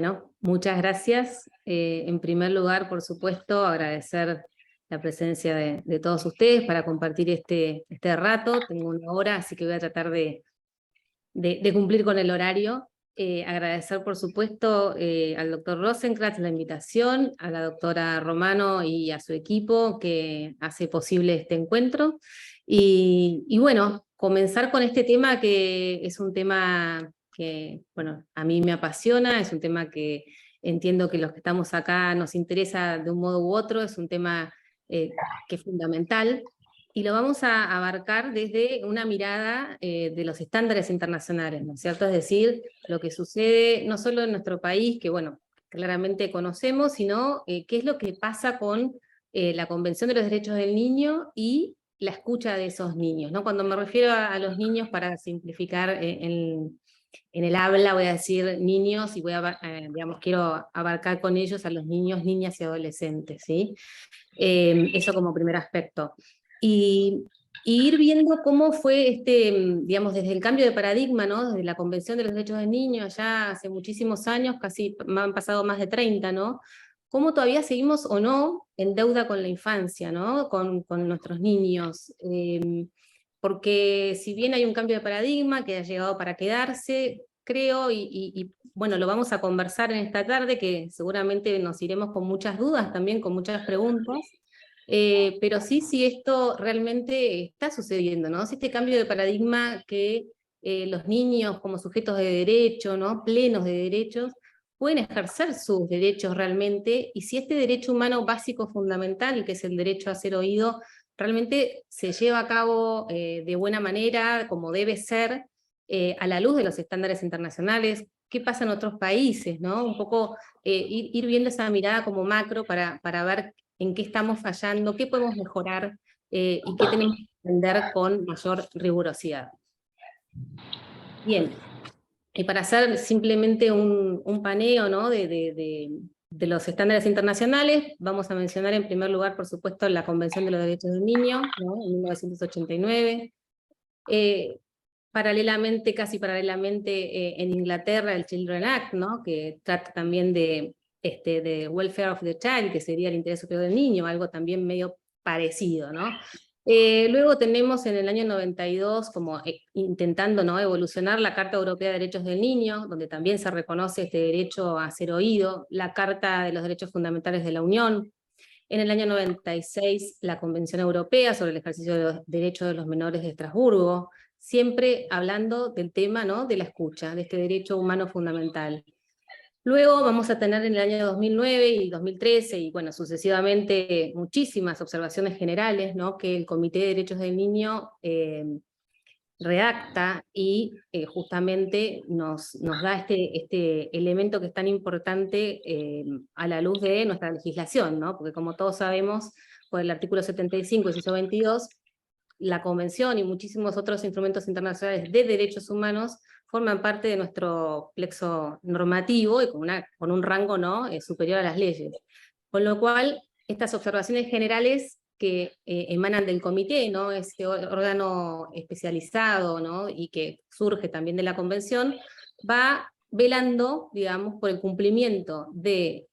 Bueno, muchas gracias. En primer lugar, por supuesto, agradecer la presencia de todos ustedes para compartir este rato. Tengo una hora, así que voy a tratar de cumplir con el horario. Agradecer, por supuesto, al doctor Rosenkratz la invitación, a la doctora Romano y a su equipo que hace posible este encuentro. Y bueno, comenzar con este tema que es un tema que, bueno, a mí me apasiona, es un tema que entiendo que los que estamos acá nos interesa de un modo u otro, es un tema que es fundamental, y lo vamos a abarcar desde una mirada de los estándares internacionales, ¿no es cierto? Es decir, lo que sucede no solo en nuestro país, que bueno, claramente conocemos, sino qué es lo que pasa con la Convención de los Derechos del Niño y la escucha de esos niños, ¿no? Cuando me refiero a los niños, para simplificar en el habla, voy a decir niños, y digamos, quiero abarcar con ellos a los niños, niñas y adolescentes, ¿sí? Eso como primer aspecto. Y ir viendo cómo fue digamos, desde el cambio de paradigma, ¿no? Desde la Convención de los Derechos del Niño, ya hace muchísimos años, casi han pasado más de 30, ¿no? Cómo todavía seguimos o no en deuda con la infancia, ¿no? Con nuestros niños. Porque si bien hay un cambio de paradigma que ha llegado para quedarse, creo, y bueno, lo vamos a conversar en esta tarde, que seguramente nos iremos con muchas dudas también, con muchas preguntas, pero sí esto realmente está sucediendo, ¿no? Si este cambio de paradigma que los niños como sujetos de derecho, ¿no? Plenos de derechos, pueden ejercer sus derechos realmente, y si este derecho humano básico fundamental, que es el derecho a ser oído, realmente se lleva a cabo de buena manera, como debe ser, a la luz de los estándares internacionales, qué pasa en otros países, ¿no? Un poco ir viendo esa mirada como macro para ver en qué estamos fallando, qué podemos mejorar y qué tenemos que aprender con mayor rigurosidad. Bien, y para hacer simplemente un paneo, ¿no? de los estándares internacionales, vamos a mencionar en primer lugar, por supuesto, la Convención de los Derechos del Niño, ¿no? En 1989. Paralelamente, casi paralelamente, en Inglaterra, el Children Act, ¿no? Que trata también de welfare of the child, que sería el interés superior del niño, algo también medio parecido, ¿no? Luego tenemos en el año 92, como intentando, ¿no? evolucionar, la Carta Europea de Derechos del Niño, donde también se reconoce este derecho a ser oído, la Carta de los Derechos Fundamentales de la Unión. En el año 96, la Convención Europea sobre el ejercicio de los derechos de los menores de Estrasburgo, siempre hablando del tema, ¿no? de la escucha, de este derecho humano fundamental. Luego vamos a tener en el año 2009 y 2013, y bueno, sucesivamente, muchísimas observaciones generales, ¿no? que el Comité de Derechos del Niño redacta, y justamente nos da este elemento que es tan importante a la luz de nuestra legislación, ¿no? Porque como todos sabemos, por el artículo 75 y inciso 22, la Convención y muchísimos otros instrumentos internacionales de derechos humanos forman parte de nuestro plexo normativo, y con un rango, ¿no? superior a las leyes. Con lo cual, estas observaciones generales que emanan del comité, ¿no? Este órgano especializado, ¿no? y que surge también de la Convención, va velando, digamos, por el cumplimiento de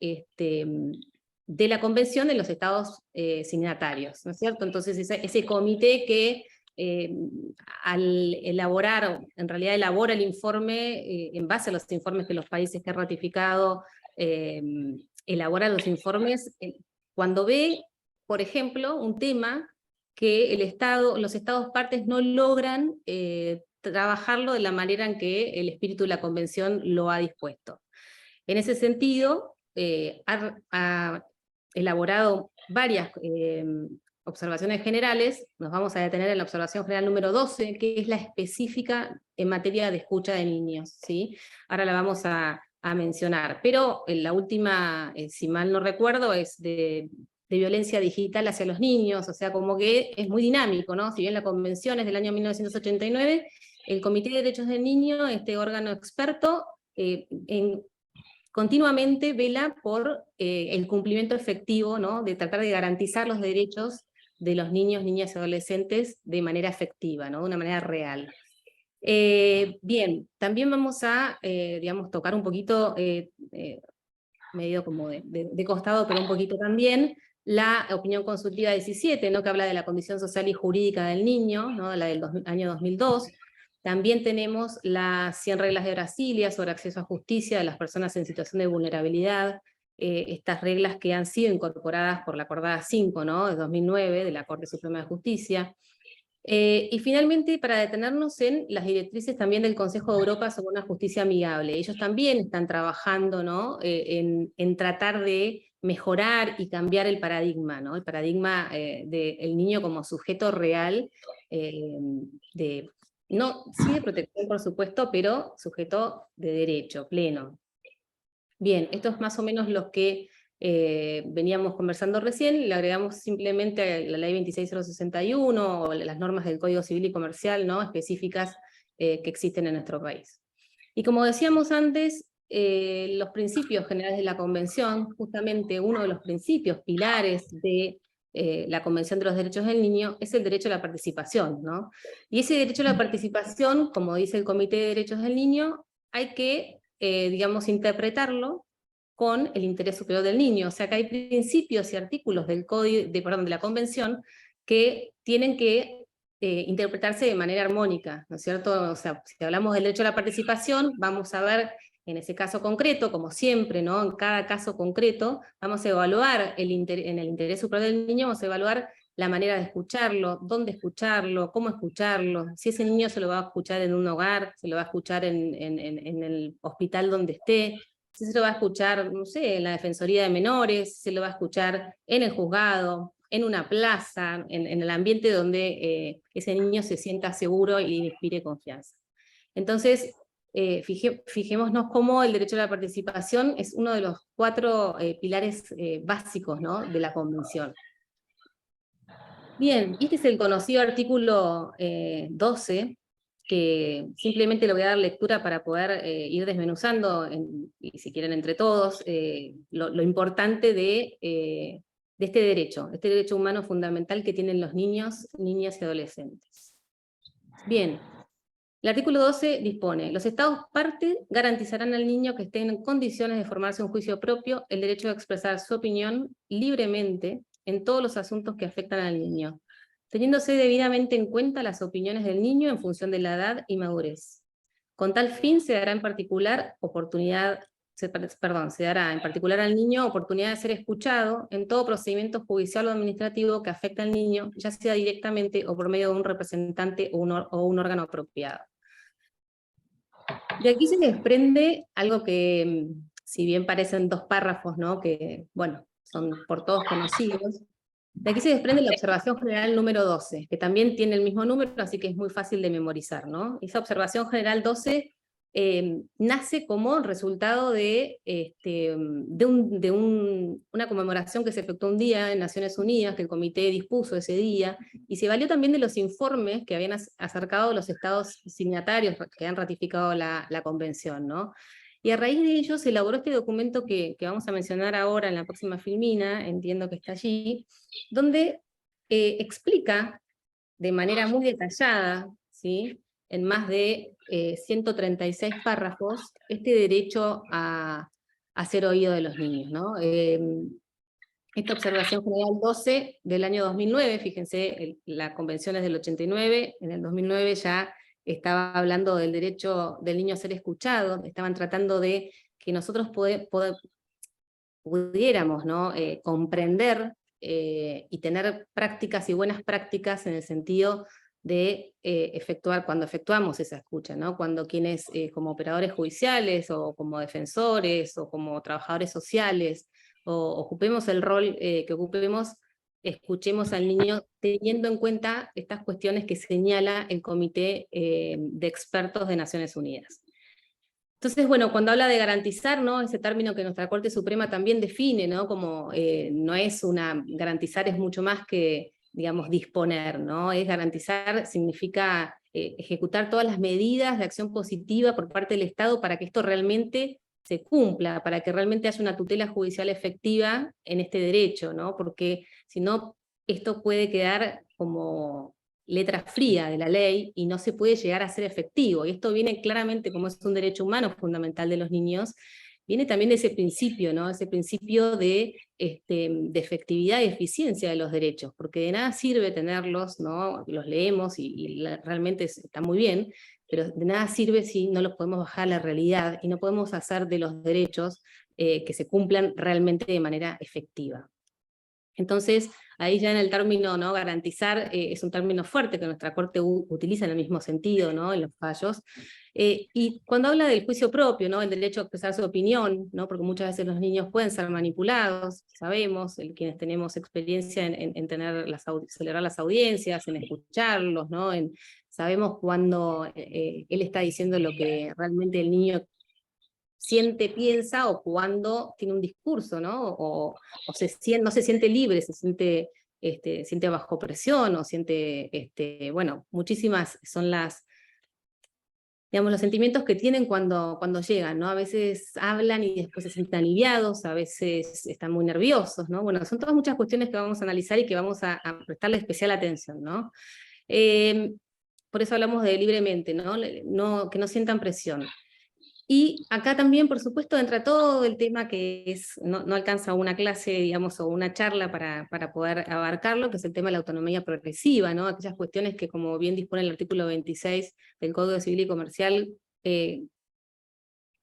la Convención en los estados signatarios, ¿no es cierto? Entonces ese comité que al elaborar, en realidad elabora el informe en base a los informes que los países que han ratificado elabora los informes, cuando ve, por ejemplo, un tema que los estados partes no logran trabajarlo de la manera en que el espíritu de la Convención lo ha dispuesto. En ese sentido, ha elaborado varias observaciones generales. Nos vamos a detener en la observación general número 12, que es la específica en materia de escucha de niños, ¿sí? Ahora la vamos a mencionar, pero la última, si mal no recuerdo, es de violencia digital hacia los niños, o sea, como que es muy dinámico, ¿no? Si bien la convención es del año 1989, el Comité de Derechos del Niño, este órgano experto, continuamente vela por el cumplimiento efectivo, ¿no? de tratar de garantizar los derechos de los niños, niñas y adolescentes de manera efectiva, ¿no? de una manera real. Bien, también vamos a, digamos, tocar un poquito, medio como de costado, pero un poquito también, la opinión consultiva 17, ¿no? Que habla de la condición social y jurídica del niño, ¿no? La del año 2002. También tenemos las 100 reglas de Brasilia sobre acceso a justicia de las personas en situación de vulnerabilidad, estas reglas que han sido incorporadas por la Acordada 5, ¿no? De 2009, de la Corte Suprema de Justicia. Y finalmente, para detenernos en las directrices también del Consejo de Europa sobre una justicia amigable. Ellos también están trabajando, ¿no? En tratar de mejorar y cambiar el paradigma, ¿no? El paradigma del niño como sujeto real, eh, de, no, sí de protección por supuesto, pero sujeto de derecho, pleno. Bien, esto es más o menos lo que veníamos conversando recién, le agregamos simplemente la ley 26061 o las normas del Código Civil y Comercial, ¿no? Específicas que existen en nuestro país. Y como decíamos antes, los principios generales de la Convención, justamente uno de los principios pilares de la Convención de los Derechos del Niño es el derecho a la participación, ¿no? Y ese derecho a la participación, como dice el Comité de Derechos del Niño, hay que digamos, interpretarlo con el interés superior del niño. O sea que hay principios y artículos del código, de la Convención que tienen que interpretarse de manera armónica, ¿no es cierto? O sea, si hablamos del derecho a la participación, vamos a ver en ese caso concreto, como siempre, ¿no? En cada caso concreto, vamos a evaluar en el interés superior del niño, vamos a evaluar la manera de escucharlo, dónde escucharlo, cómo escucharlo, si ese niño se lo va a escuchar en un hogar, se lo va a escuchar en el hospital donde esté, si se lo va a escuchar, no sé, en la Defensoría de Menores, si se lo va a escuchar en el juzgado, en una plaza, en el ambiente donde ese niño se sienta seguro y inspire confianza. Entonces, fijémonos cómo el derecho a la participación es uno de los 4 pilares básicos, ¿no? De la Convención. Bien, este es el conocido artículo 12, que simplemente le voy a dar lectura para poder ir desmenuzando, y si quieren entre todos, lo importante de este derecho humano fundamental que tienen los niños, niñas y adolescentes. Bien, el artículo 12 dispone: los Estados partes garantizarán al niño que esté en condiciones de formarse un juicio propio el derecho de expresar su opinión libremente en todos los asuntos que afectan al niño, teniéndose debidamente en cuenta las opiniones del niño en función de la edad y madurez. Con tal fin se dará en particular al niño oportunidad de ser escuchado en todo procedimiento judicial o administrativo que afecte al niño, ya sea directamente o por medio de un representante o un órgano apropiado. De aquí se desprende algo que, si bien parecen 2 párrafos, ¿no? Que, bueno, son por todos conocidos, de aquí se desprende la observación general número 12, que también tiene el mismo número, así que es muy fácil de memorizar, ¿no? Esa observación general 12 nace como resultado de una conmemoración que se efectuó un día en Naciones Unidas, que el comité dispuso ese día, y se valió también de los informes que habían acercado los estados signatarios que han ratificado la convención, ¿no? Y a raíz de ello se elaboró este documento que vamos a mencionar ahora en la próxima filmina, entiendo que está allí, donde explica de manera muy detallada, ¿sí? En más de 136 párrafos, este derecho a ser oído de los niños, ¿no? Esta observación general 12 del año 2009, fíjense, la convención es del 89, en el 2009 ya estaba hablando del derecho del niño a ser escuchado, estaban tratando de que nosotros pudiéramos, ¿no? Comprender y tener prácticas y buenas prácticas en el sentido de efectuar, cuando efectuamos esa escucha, ¿no? Cuando quienes como operadores judiciales o como defensores o como trabajadores sociales o ocupemos el rol que ocupemos, escuchemos al niño teniendo en cuenta estas cuestiones que señala el Comité de Expertos de Naciones Unidas. Entonces, bueno, cuando habla de garantizar, ¿no? Ese término que nuestra Corte Suprema también define, ¿no? Como no es garantizar es mucho más que, digamos, disponer, ¿no? Es garantizar, significa ejecutar todas las medidas de acción positiva por parte del Estado para que esto realmente se cumpla, para que realmente haya una tutela judicial efectiva en este derecho, ¿no? Porque si no, esto puede quedar como letra fría de la ley y no se puede llegar a ser efectivo. Y esto viene claramente, como es un derecho humano fundamental de los niños, viene también de ese principio, ¿no? Ese principio de efectividad y eficiencia de los derechos, porque de nada sirve tenerlos, ¿no? Los leemos realmente está muy bien, pero de nada sirve si no los podemos bajar a la realidad y no podemos hacer de los derechos que se cumplan realmente de manera efectiva. Entonces, ahí ya en el término, ¿no? Garantizar es un término fuerte que nuestra Corte utiliza en el mismo sentido, ¿no? En los fallos. Y cuando habla del juicio propio, ¿no? El derecho a expresar su opinión, ¿no? Porque muchas veces los niños pueden ser manipulados, sabemos, quienes tenemos experiencia en celebrar las audiencias, en escucharlos, ¿no? Sabemos cuando él está diciendo lo que realmente el niño siente, piensa, o cuando tiene un discurso, ¿no? O no se siente libre, siente bajo presión, o siente, bueno, muchísimas son digamos, los sentimientos que tienen cuando llegan, ¿no? A veces hablan y después se sienten aliviados, a veces están muy nerviosos, ¿no? Bueno, son todas muchas cuestiones que vamos a analizar y que vamos a prestarle especial atención, ¿no? Por eso hablamos de libremente, ¿no? Que no sientan presión. Y acá también, por supuesto, entra todo el tema que no alcanza una clase, digamos, o una charla para poder abarcarlo, que es el tema de la autonomía progresiva, ¿no? Aquellas cuestiones que, como bien dispone el artículo 26 del Código Civil y Comercial,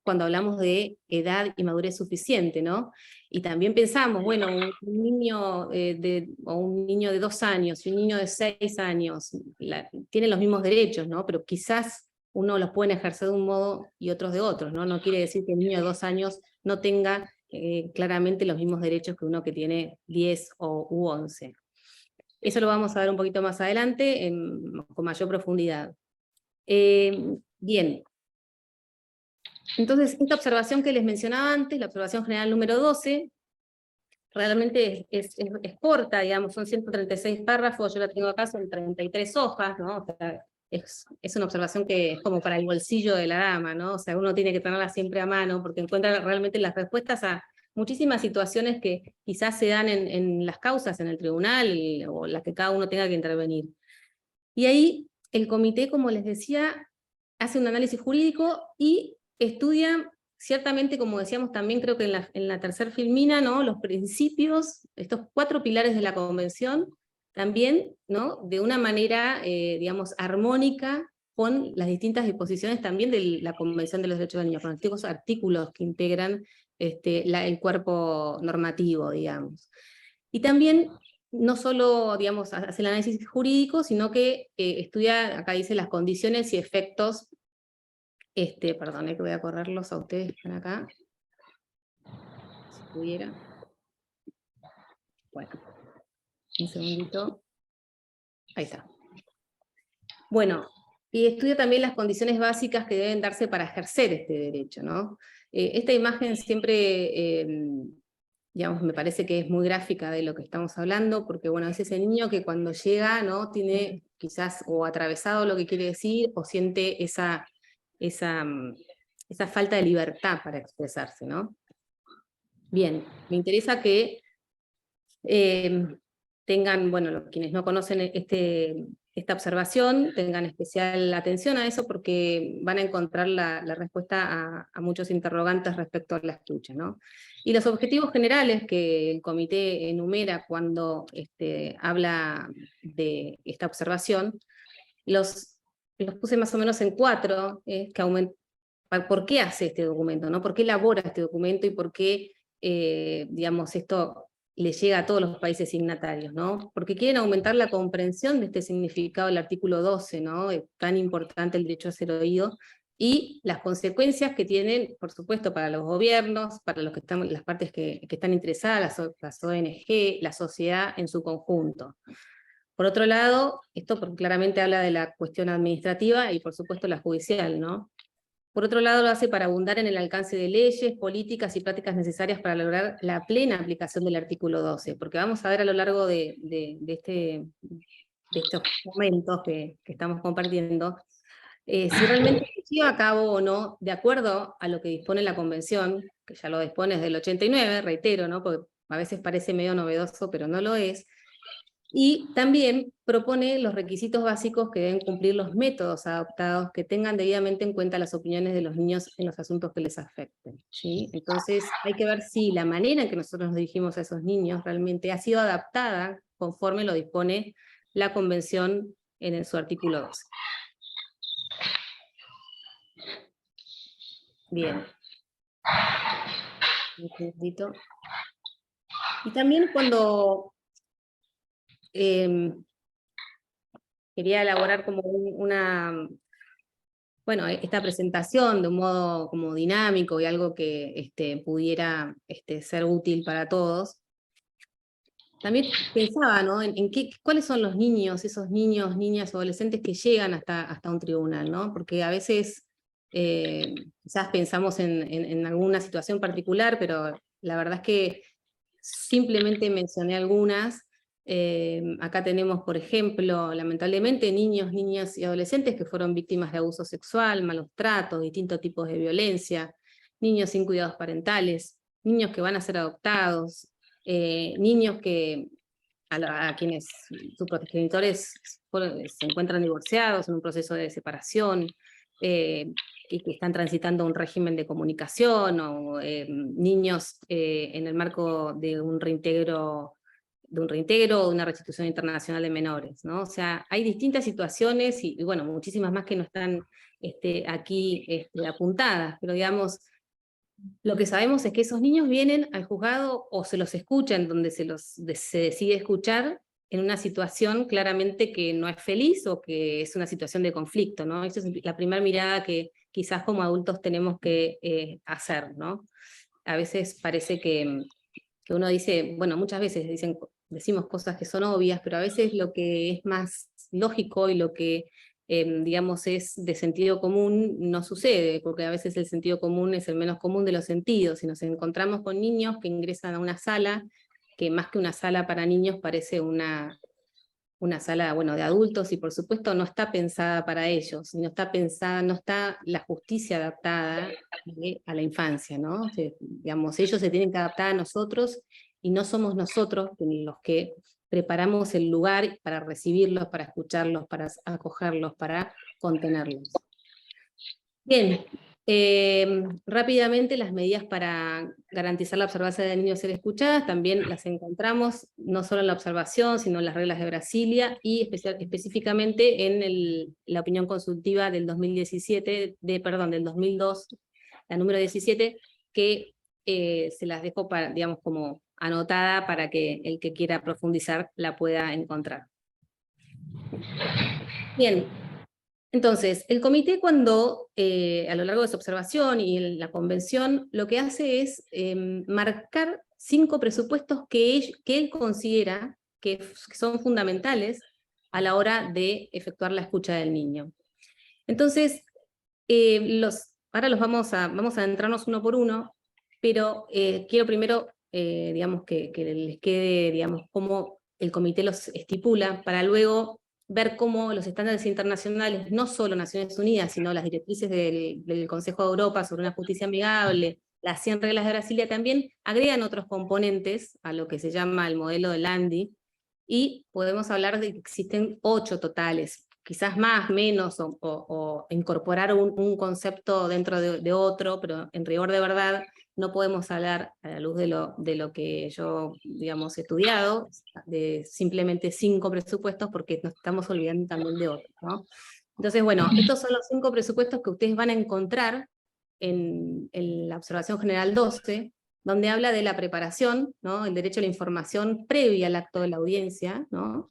cuando hablamos de edad y madurez suficiente, ¿no? Y también pensamos, bueno, un niño o un niño de 2 años y un niño de 6 años tienen los mismos derechos, ¿no? Pero quizás uno los puede ejercer de un modo y otros de otros, ¿no? No quiere decir que el niño de 2 años no tenga claramente los mismos derechos que uno que tiene 10 u 11. Eso lo vamos a ver un poquito más adelante con mayor profundidad. Bien. Entonces, esta observación que les mencionaba antes, la observación general número 12, realmente es corta, digamos, son 136 párrafos, yo la tengo acá, son 33 hojas, ¿no? O sea, es una observación que es como para el bolsillo de la dama, ¿no? O sea, uno tiene que tenerla siempre a mano, porque encuentra realmente las respuestas a muchísimas situaciones que quizás se dan en las causas, en el tribunal, o las que cada uno tenga que intervenir. Y ahí el comité, como les decía, hace un análisis jurídico y estudia, ciertamente, como decíamos también, creo que en la tercera filmina, ¿no? Los principios, estos 4 pilares de la Convención, también, ¿no? De una manera, digamos, armónica con las distintas disposiciones también de la Convención de los Derechos del Niño, con los artículos que integran el cuerpo normativo, digamos. Y también no solo, digamos, hace el análisis jurídico, sino que estudia, acá dice, las condiciones y efectos. Perdón, que voy a correrlos a ustedes que están acá. Si pudiera. Bueno, un segundito. Ahí está. Bueno, y estudia también las condiciones básicas que deben darse para ejercer este derecho, ¿no? Esta imagen siempre, digamos, me parece que es muy gráfica de lo que estamos hablando, porque bueno, es ese niño que cuando llega, ¿no? Tiene quizás o atravesado lo que quiere decir, o siente esa falta de libertad para expresarse, ¿no? Bien, me interesa que tengan, bueno, quienes no conocen esta observación, tengan especial atención a eso, porque van a encontrar la respuesta a muchos interrogantes respecto a la escucha, ¿no? Y los objetivos generales que el comité enumera cuando habla de esta observación, los puse más o menos en 4, ¿por qué hace este documento, ¿no? ¿Por qué elabora este documento y por qué, digamos, esto le llega a todos los países signatarios, ¿no? Porque quieren aumentar la comprensión de este significado del artículo 12, ¿no? Es tan importante el derecho a ser oído, y las consecuencias que tienen, por supuesto, para los gobiernos, para los que están, las partes que están interesadas, las ONG, la sociedad en su conjunto. Por otro lado, esto claramente habla de la cuestión administrativa y por supuesto la judicial, ¿no? Por otro lado, lo hace para abundar en el alcance de leyes, políticas y prácticas necesarias para lograr la plena aplicación del artículo 12, porque vamos a ver a lo largo de estos momentos que estamos compartiendo, si realmente se lleva a cabo o no, de acuerdo a lo que dispone la Convención, que ya lo dispone desde el 89, reitero, ¿no? Porque a veces parece medio novedoso, pero no lo es. Y también propone los requisitos básicos que deben cumplir los métodos adoptados que tengan debidamente en cuenta las opiniones de los niños en los asuntos que les afecten, ¿sí? Entonces hay que ver si la manera en que nosotros nos dirigimos a esos niños realmente ha sido adaptada conforme lo dispone la Convención en su artículo 12. Bien. Un segundito. Y también cuando quería elaborar como bueno, esta presentación de un modo como dinámico y algo que pudiera ser útil para todos, también pensaba, ¿no? en cuáles son los niños, esos niños, niñas, adolescentes que llegan hasta un tribunal, ¿no? Porque a veces quizás pensamos en alguna situación particular, pero la verdad es que simplemente mencioné algunas. Acá tenemos, por ejemplo, lamentablemente, niños, niñas y adolescentes que fueron víctimas de abuso sexual, malos tratos, distintos tipos de violencia, niños sin cuidados parentales, niños que van a ser adoptados, niños que a quienes sus progenitores se encuentran divorciados en un proceso de separación, y que están transitando un régimen de comunicación, o niños en el marco de un reintegro o de una restitución internacional de menores, ¿no? O sea, hay distintas situaciones y bueno, muchísimas más que no están aquí apuntadas, pero digamos, lo que sabemos es que esos niños vienen al juzgado o se los escuchan donde se decide escuchar en una situación claramente que no es feliz o que es una situación de conflicto, ¿no? Esa es la primera mirada que quizás como adultos tenemos que hacer, ¿no? A veces parece que uno dice, bueno, muchas veces decimos cosas que son obvias, pero a veces lo que es más lógico y lo que digamos, es de sentido común, no sucede, porque a veces el sentido común es el menos común de los sentidos, y nos encontramos con niños que ingresan a una sala, que más que una sala para niños parece una sala, bueno, de adultos, y por supuesto no está pensada para ellos, no está pensada, no está la justicia adaptada a la infancia, ¿no? Digamos, ellos se tienen que adaptar a nosotros, y no somos nosotros los que preparamos el lugar para recibirlos, para escucharlos, para acogerlos, para contenerlos. Bien, rápidamente las medidas para garantizar la observancia de niños ser escuchadas también las encontramos no solo en la observación, sino en las reglas de Brasilia y específicamente en la opinión consultiva del 2017, del 2002, la número 17, que se las dejo digamos, como anotada para que el que quiera profundizar la pueda encontrar. Bien. Entonces, el comité cuando, a lo largo de su observación y en la convención, lo que hace es marcar 5 presupuestos que él considera que son fundamentales a la hora de efectuar la escucha del niño. Entonces, ahora vamos a adentrarnos uno por uno, pero quiero primero, digamos, que les quede, digamos, cómo el comité los estipula, para luego ver cómo los estándares internacionales, no solo Naciones Unidas, sino las directrices del Consejo de Europa sobre una justicia amigable, las 100 reglas de Brasilia, también agregan otros componentes a lo que se llama el modelo de Landi, y podemos hablar de que existen 8 totales, quizás más, menos, o incorporar un concepto dentro de otro, pero en rigor de verdad no podemos hablar, a la luz de lo que yo, digamos, he estudiado, de simplemente 5 presupuestos, porque nos estamos olvidando también de otros, ¿no? Entonces, bueno, estos son los 5 presupuestos que ustedes van a encontrar en la Observación General 12, donde habla de la preparación, ¿no? El derecho a la información previa al acto de la audiencia, ¿no?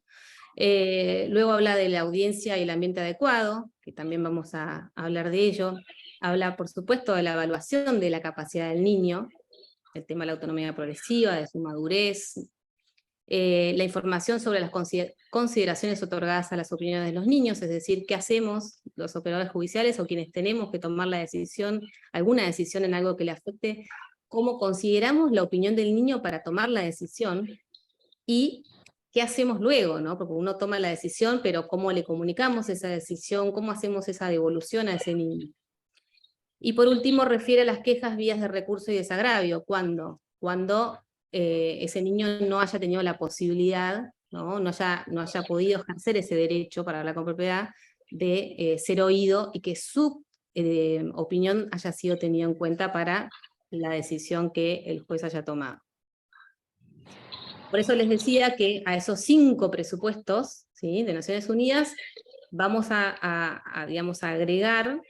Luego habla de la audiencia y el ambiente adecuado, que también vamos a hablar de ello. Habla, por supuesto, de la evaluación de la capacidad del niño, el tema de la autonomía progresiva, de su madurez, la información sobre las consideraciones otorgadas a las opiniones de los niños, es decir, qué hacemos los operadores judiciales o quienes tenemos que tomar la decisión, alguna decisión en algo que le afecte, cómo consideramos la opinión del niño para tomar la decisión, y qué hacemos luego, ¿no? Porque uno toma la decisión, pero cómo le comunicamos esa decisión, cómo hacemos esa devolución a ese niño. Y por último refiere a las quejas, vías de recurso y desagravio, cuando ese niño no haya tenido la posibilidad no haya podido ejercer ese derecho para hablar con propiedad de ser oído y que su opinión haya sido tenida en cuenta para la decisión que el juez haya tomado. Por eso les decía que a esos 5 presupuestos, ¿sí?, de Naciones Unidas vamos digamos, a agregar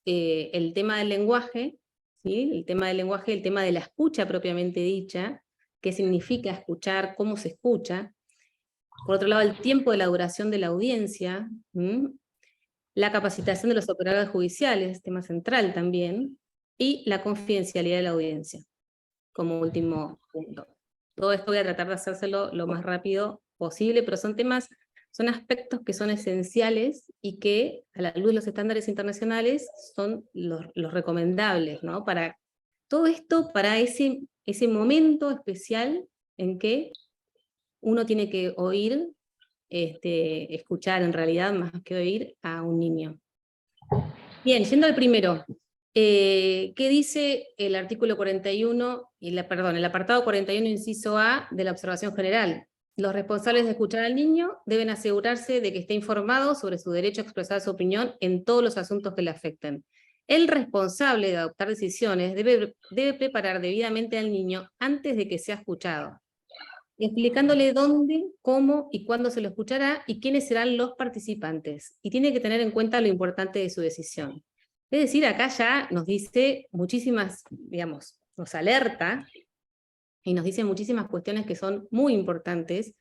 el tema del lenguaje, ¿sí?, el tema de la escucha propiamente dicha, qué significa escuchar, cómo se escucha. Por otro lado, el tiempo de la duración de la audiencia, la capacitación de los operadores judiciales, tema central también, y la confidencialidad de la audiencia, como último punto. Todo esto voy a tratar de hacérselo lo más rápido posible, pero son aspectos que son esenciales y que, a la luz de los estándares internacionales, son los recomendables, ¿no? Para todo esto, para ese momento especial en que uno tiene que oír, escuchar en realidad, más que oír, a un niño. Bien, yendo al primero. ¿Qué dice el artículo 41, el apartado 41, inciso A, de la observación general? Los responsables de escuchar al niño deben asegurarse de que esté informado sobre su derecho a expresar su opinión en todos los asuntos que le afecten. El responsable de adoptar decisiones debe preparar debidamente al niño antes de que sea escuchado, explicándole dónde, cómo y cuándo se lo escuchará y quiénes serán los participantes. Y tiene que tener en cuenta lo importante de su decisión. Es decir, acá ya nos dice muchísimas, digamos, nos alerta y nos dice muchísimas cuestiones que son muy importantes,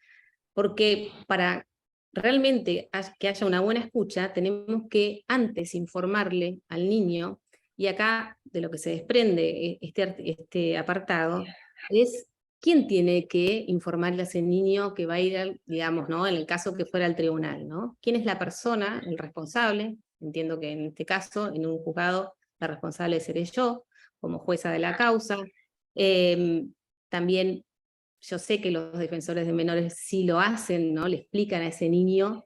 porque para realmente que haya una buena escucha, tenemos que antes informarle al niño, y acá de lo que se desprende este apartado, es quién tiene que informarle a ese niño que va a ir, digamos, ¿no?, en el caso que fuera al tribunal, ¿no? ¿Quién es la persona, el responsable? Entiendo que en este caso, en un juzgado, la responsable seré yo, como jueza de la causa. También yo sé que los defensores de menores sí lo hacen, ¿no? Le explican a ese niño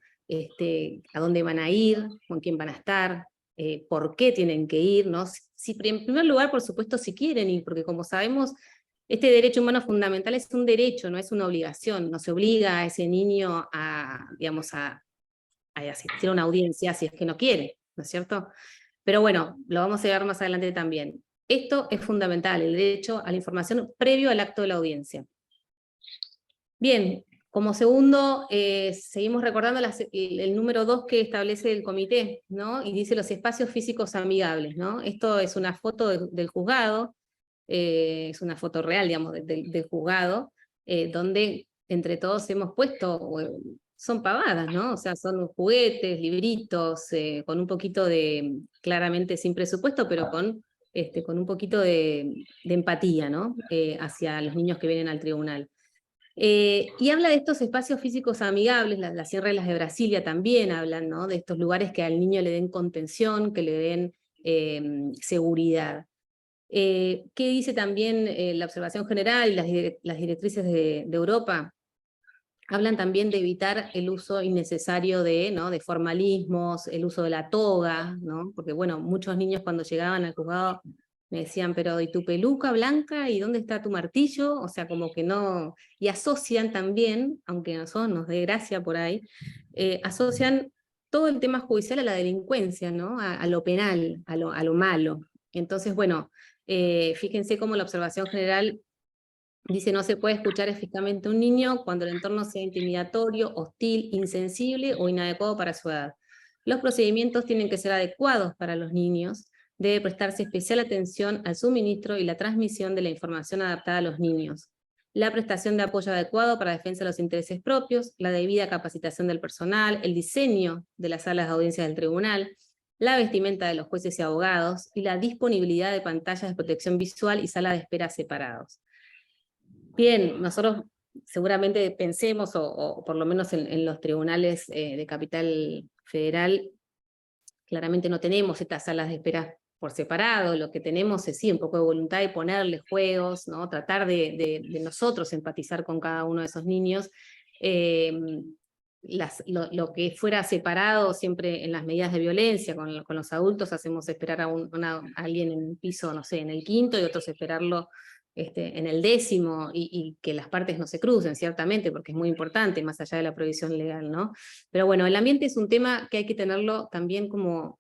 a dónde van a ir, con quién van a estar, por qué tienen que ir, ¿no? En primer lugar, por supuesto, si quieren ir, porque como sabemos, este derecho humano fundamental es un derecho, no es una obligación. No se obliga a ese niño digamos, a asistir a una audiencia si es que no quiere, ¿no es cierto? Pero bueno, lo vamos a ver más adelante también. Esto es fundamental, el derecho a la información previo al acto de la audiencia. Bien, como segundo, seguimos recordando el número 2 que establece el comité, ¿no? Y dice los espacios físicos amigables, ¿no? Esto es una foto del juzgado, es una foto real, digamos, del juzgado, donde entre todos hemos puesto, son pavadas, ¿no? O sea, son juguetes, libritos, con un poquito de, claramente sin presupuesto, pero con un poquito de empatía, ¿no? Hacia los niños que vienen al tribunal. Y habla de estos espacios físicos amigables, las 100 reglas de Brasilia también hablan, ¿no?, de estos lugares que al niño le den contención, que le den seguridad. ¿Qué dice también la observación general y las directrices de Europa? Hablan también de evitar el uso innecesario de formalismos, el uso de la toga, ¿no? Porque bueno, muchos niños cuando llegaban al juzgado me decían, pero ¿y tu peluca blanca? ¿Y dónde está tu martillo? O sea, como que no, y asocian también, aunque a nosotros nos dé gracia por ahí, asocian todo el tema judicial a la delincuencia, ¿no? A lo penal, a lo malo. Entonces, bueno, fíjense cómo la observación general dice: no se puede escuchar eficazmente a un niño cuando el entorno sea intimidatorio, hostil, insensible o inadecuado para su edad. Los procedimientos tienen que ser adecuados para los niños. Debe prestarse especial atención al suministro y la transmisión de la información adaptada a los niños. La prestación de apoyo adecuado para la defensa de los intereses propios, la debida capacitación del personal, el diseño de las salas de audiencia del tribunal, la vestimenta de los jueces y abogados, y la disponibilidad de pantallas de protección visual y salas de espera separados. Bien, nosotros seguramente pensemos, o por lo menos en los tribunales de Capital Federal, claramente no tenemos estas salas de espera por separado. Lo que tenemos es sí un poco de voluntad de ponerles juegos, ¿no? Tratar de nosotros empatizar con cada uno de esos niños. Lo que fuera separado siempre en las medidas de violencia, con los adultos hacemos esperar a alguien en un piso, no sé, en el quinto, y otros esperarlo en el 10º, y que las partes no se crucen, ciertamente, porque es muy importante, más allá de la prohibición legal, ¿no? Pero bueno, el ambiente es un tema que hay que tenerlo también como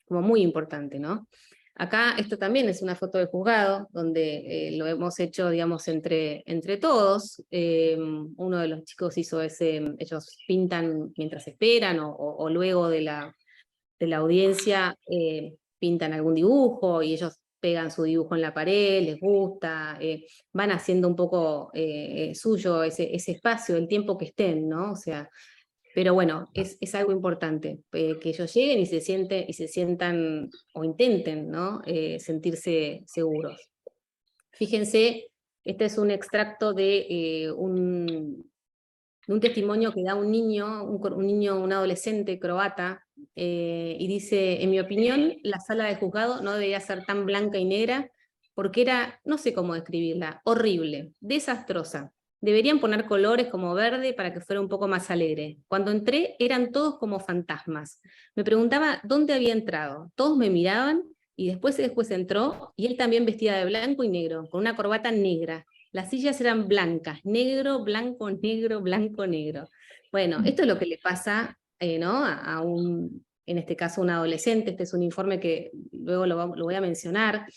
muy importante, ¿no? Acá esto también es una foto de juzgado, donde lo hemos hecho, digamos, entre todos. Uno de los chicos hizo ellos pintan mientras esperan, o luego de la audiencia pintan algún dibujo, y ellos pegan su dibujo en la pared, les gusta, van haciendo un poco suyo ese espacio, el tiempo que estén, ¿no? O sea, pero bueno, es algo importante, que ellos lleguen y se sientan, o intenten, ¿no? Sentirse seguros. Fíjense, este es un extracto de un testimonio que da un niño, un adolescente croata, y dice: en mi opinión, la sala de juzgado no debería ser tan blanca y negra, porque era, no sé cómo describirla, horrible, desastrosa. Deberían poner colores como verde para que fuera un poco más alegre. Cuando entré eran todos como fantasmas. Me preguntaba dónde había entrado. Todos me miraban, y después entró, y él también vestía de blanco y negro, con una corbata negra. Las sillas eran blancas, negro, blanco, negro, blanco, negro. Bueno, esto es lo que le pasa, ¿no? En este caso, un adolescente. Este es un informe que luego lo voy a mencionar.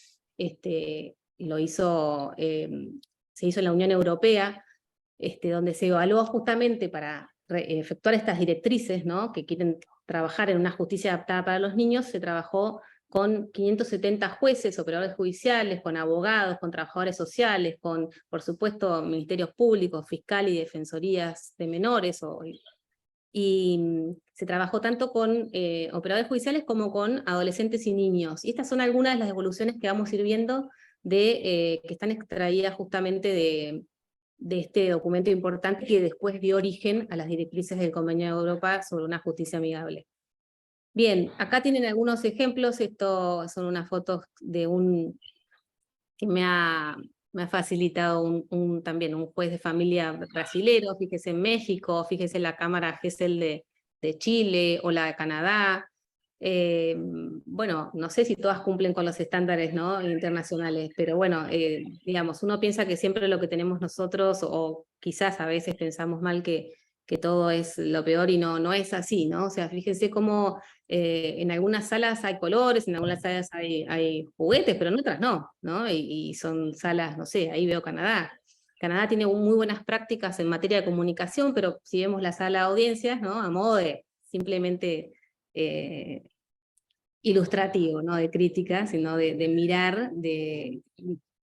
Lo hizo, se hizo en la Unión Europea, donde se evaluó justamente para efectuar estas directrices, ¿no? Que quieren trabajar en una justicia adaptada para los niños. Se trabajó con 570 jueces, operadores judiciales, con abogados, con trabajadores sociales, con, por supuesto, ministerios públicos, fiscal y defensorías de menores, y se trabajó tanto con operadores judiciales como con adolescentes y niños. Y estas son algunas de las evoluciones que vamos a ir viendo, que están extraídas justamente de este documento importante, que después dio origen a las directrices del Convenio de Europa sobre una justicia amigable. Bien, acá tienen algunos ejemplos. Esto son unas fotos de que me ha facilitado también un juez de familia brasilero. Fíjese en México, fíjese en la Cámara Gesell de Chile, o la de Canadá. Bueno, no sé si todas cumplen con los estándares, ¿no?, internacionales, pero bueno, digamos, uno piensa que siempre lo que tenemos nosotros, o quizás a veces pensamos mal que todo es lo peor, y no es así, ¿no? O sea, fíjense cómo en algunas salas hay colores, en algunas salas hay juguetes, pero en otras ¿no? Y son salas, no sé, ahí veo Canadá. Canadá tiene muy buenas prácticas en materia de comunicación, pero si vemos la sala de audiencias, ¿no?, a modo de simplemente ilustrativo, no de crítica, sino de mirar,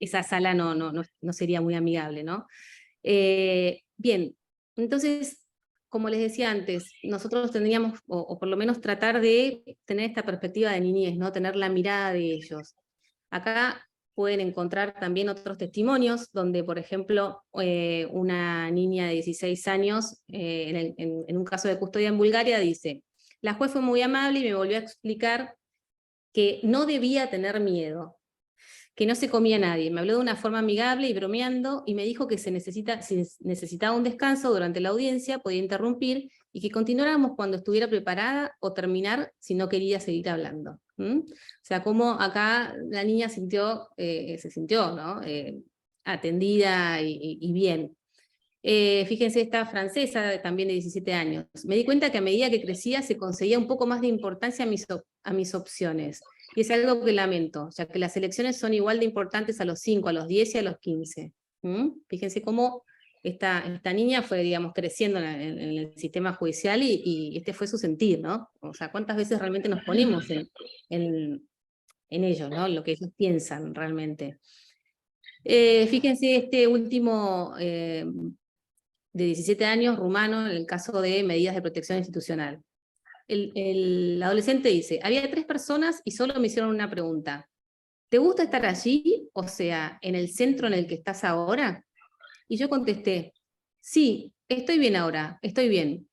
esa sala no sería muy amigable, ¿no? Bien, entonces, como les decía antes, nosotros tendríamos, o por lo menos tratar de tener esta perspectiva de niñez, ¿no? Tener la mirada de ellos. Acá pueden encontrar también otros testimonios, donde, por ejemplo, una niña de 16 años, en un caso de custodia en Bulgaria, dice: la juez fue muy amable y me volvió a explicar que no debía tener miedo, que no se comía a nadie. Me habló de una forma amigable y bromeando, y me dijo que si necesitaba un descanso durante la audiencia, podía interrumpir, y que continuáramos cuando estuviera preparada, o terminar si no quería seguir hablando. O sea, como acá la niña se sintió, ¿no?, atendida y bien. Fíjense esta francesa, también de 17 años. Me di cuenta que a medida que crecía se conseguía un poco más de importancia a mis opciones. Y es algo que lamento, ya que las elecciones son igual de importantes a los 5, a los 10 y a los 15. Fíjense cómo esta niña fue, digamos, creciendo en el sistema judicial, y este fue su sentir, ¿no? O sea, cuántas veces realmente nos ponemos en ellos, ¿no? Lo que ellos piensan realmente. Fíjense este último de 17 años, rumano, en el caso de medidas de protección institucional. El adolescente dice: había 3 personas y solo me hicieron una pregunta. ¿Te gusta estar allí, o sea, en el centro en el que estás ahora? Y yo contesté: sí, estoy bien ahora, estoy bien.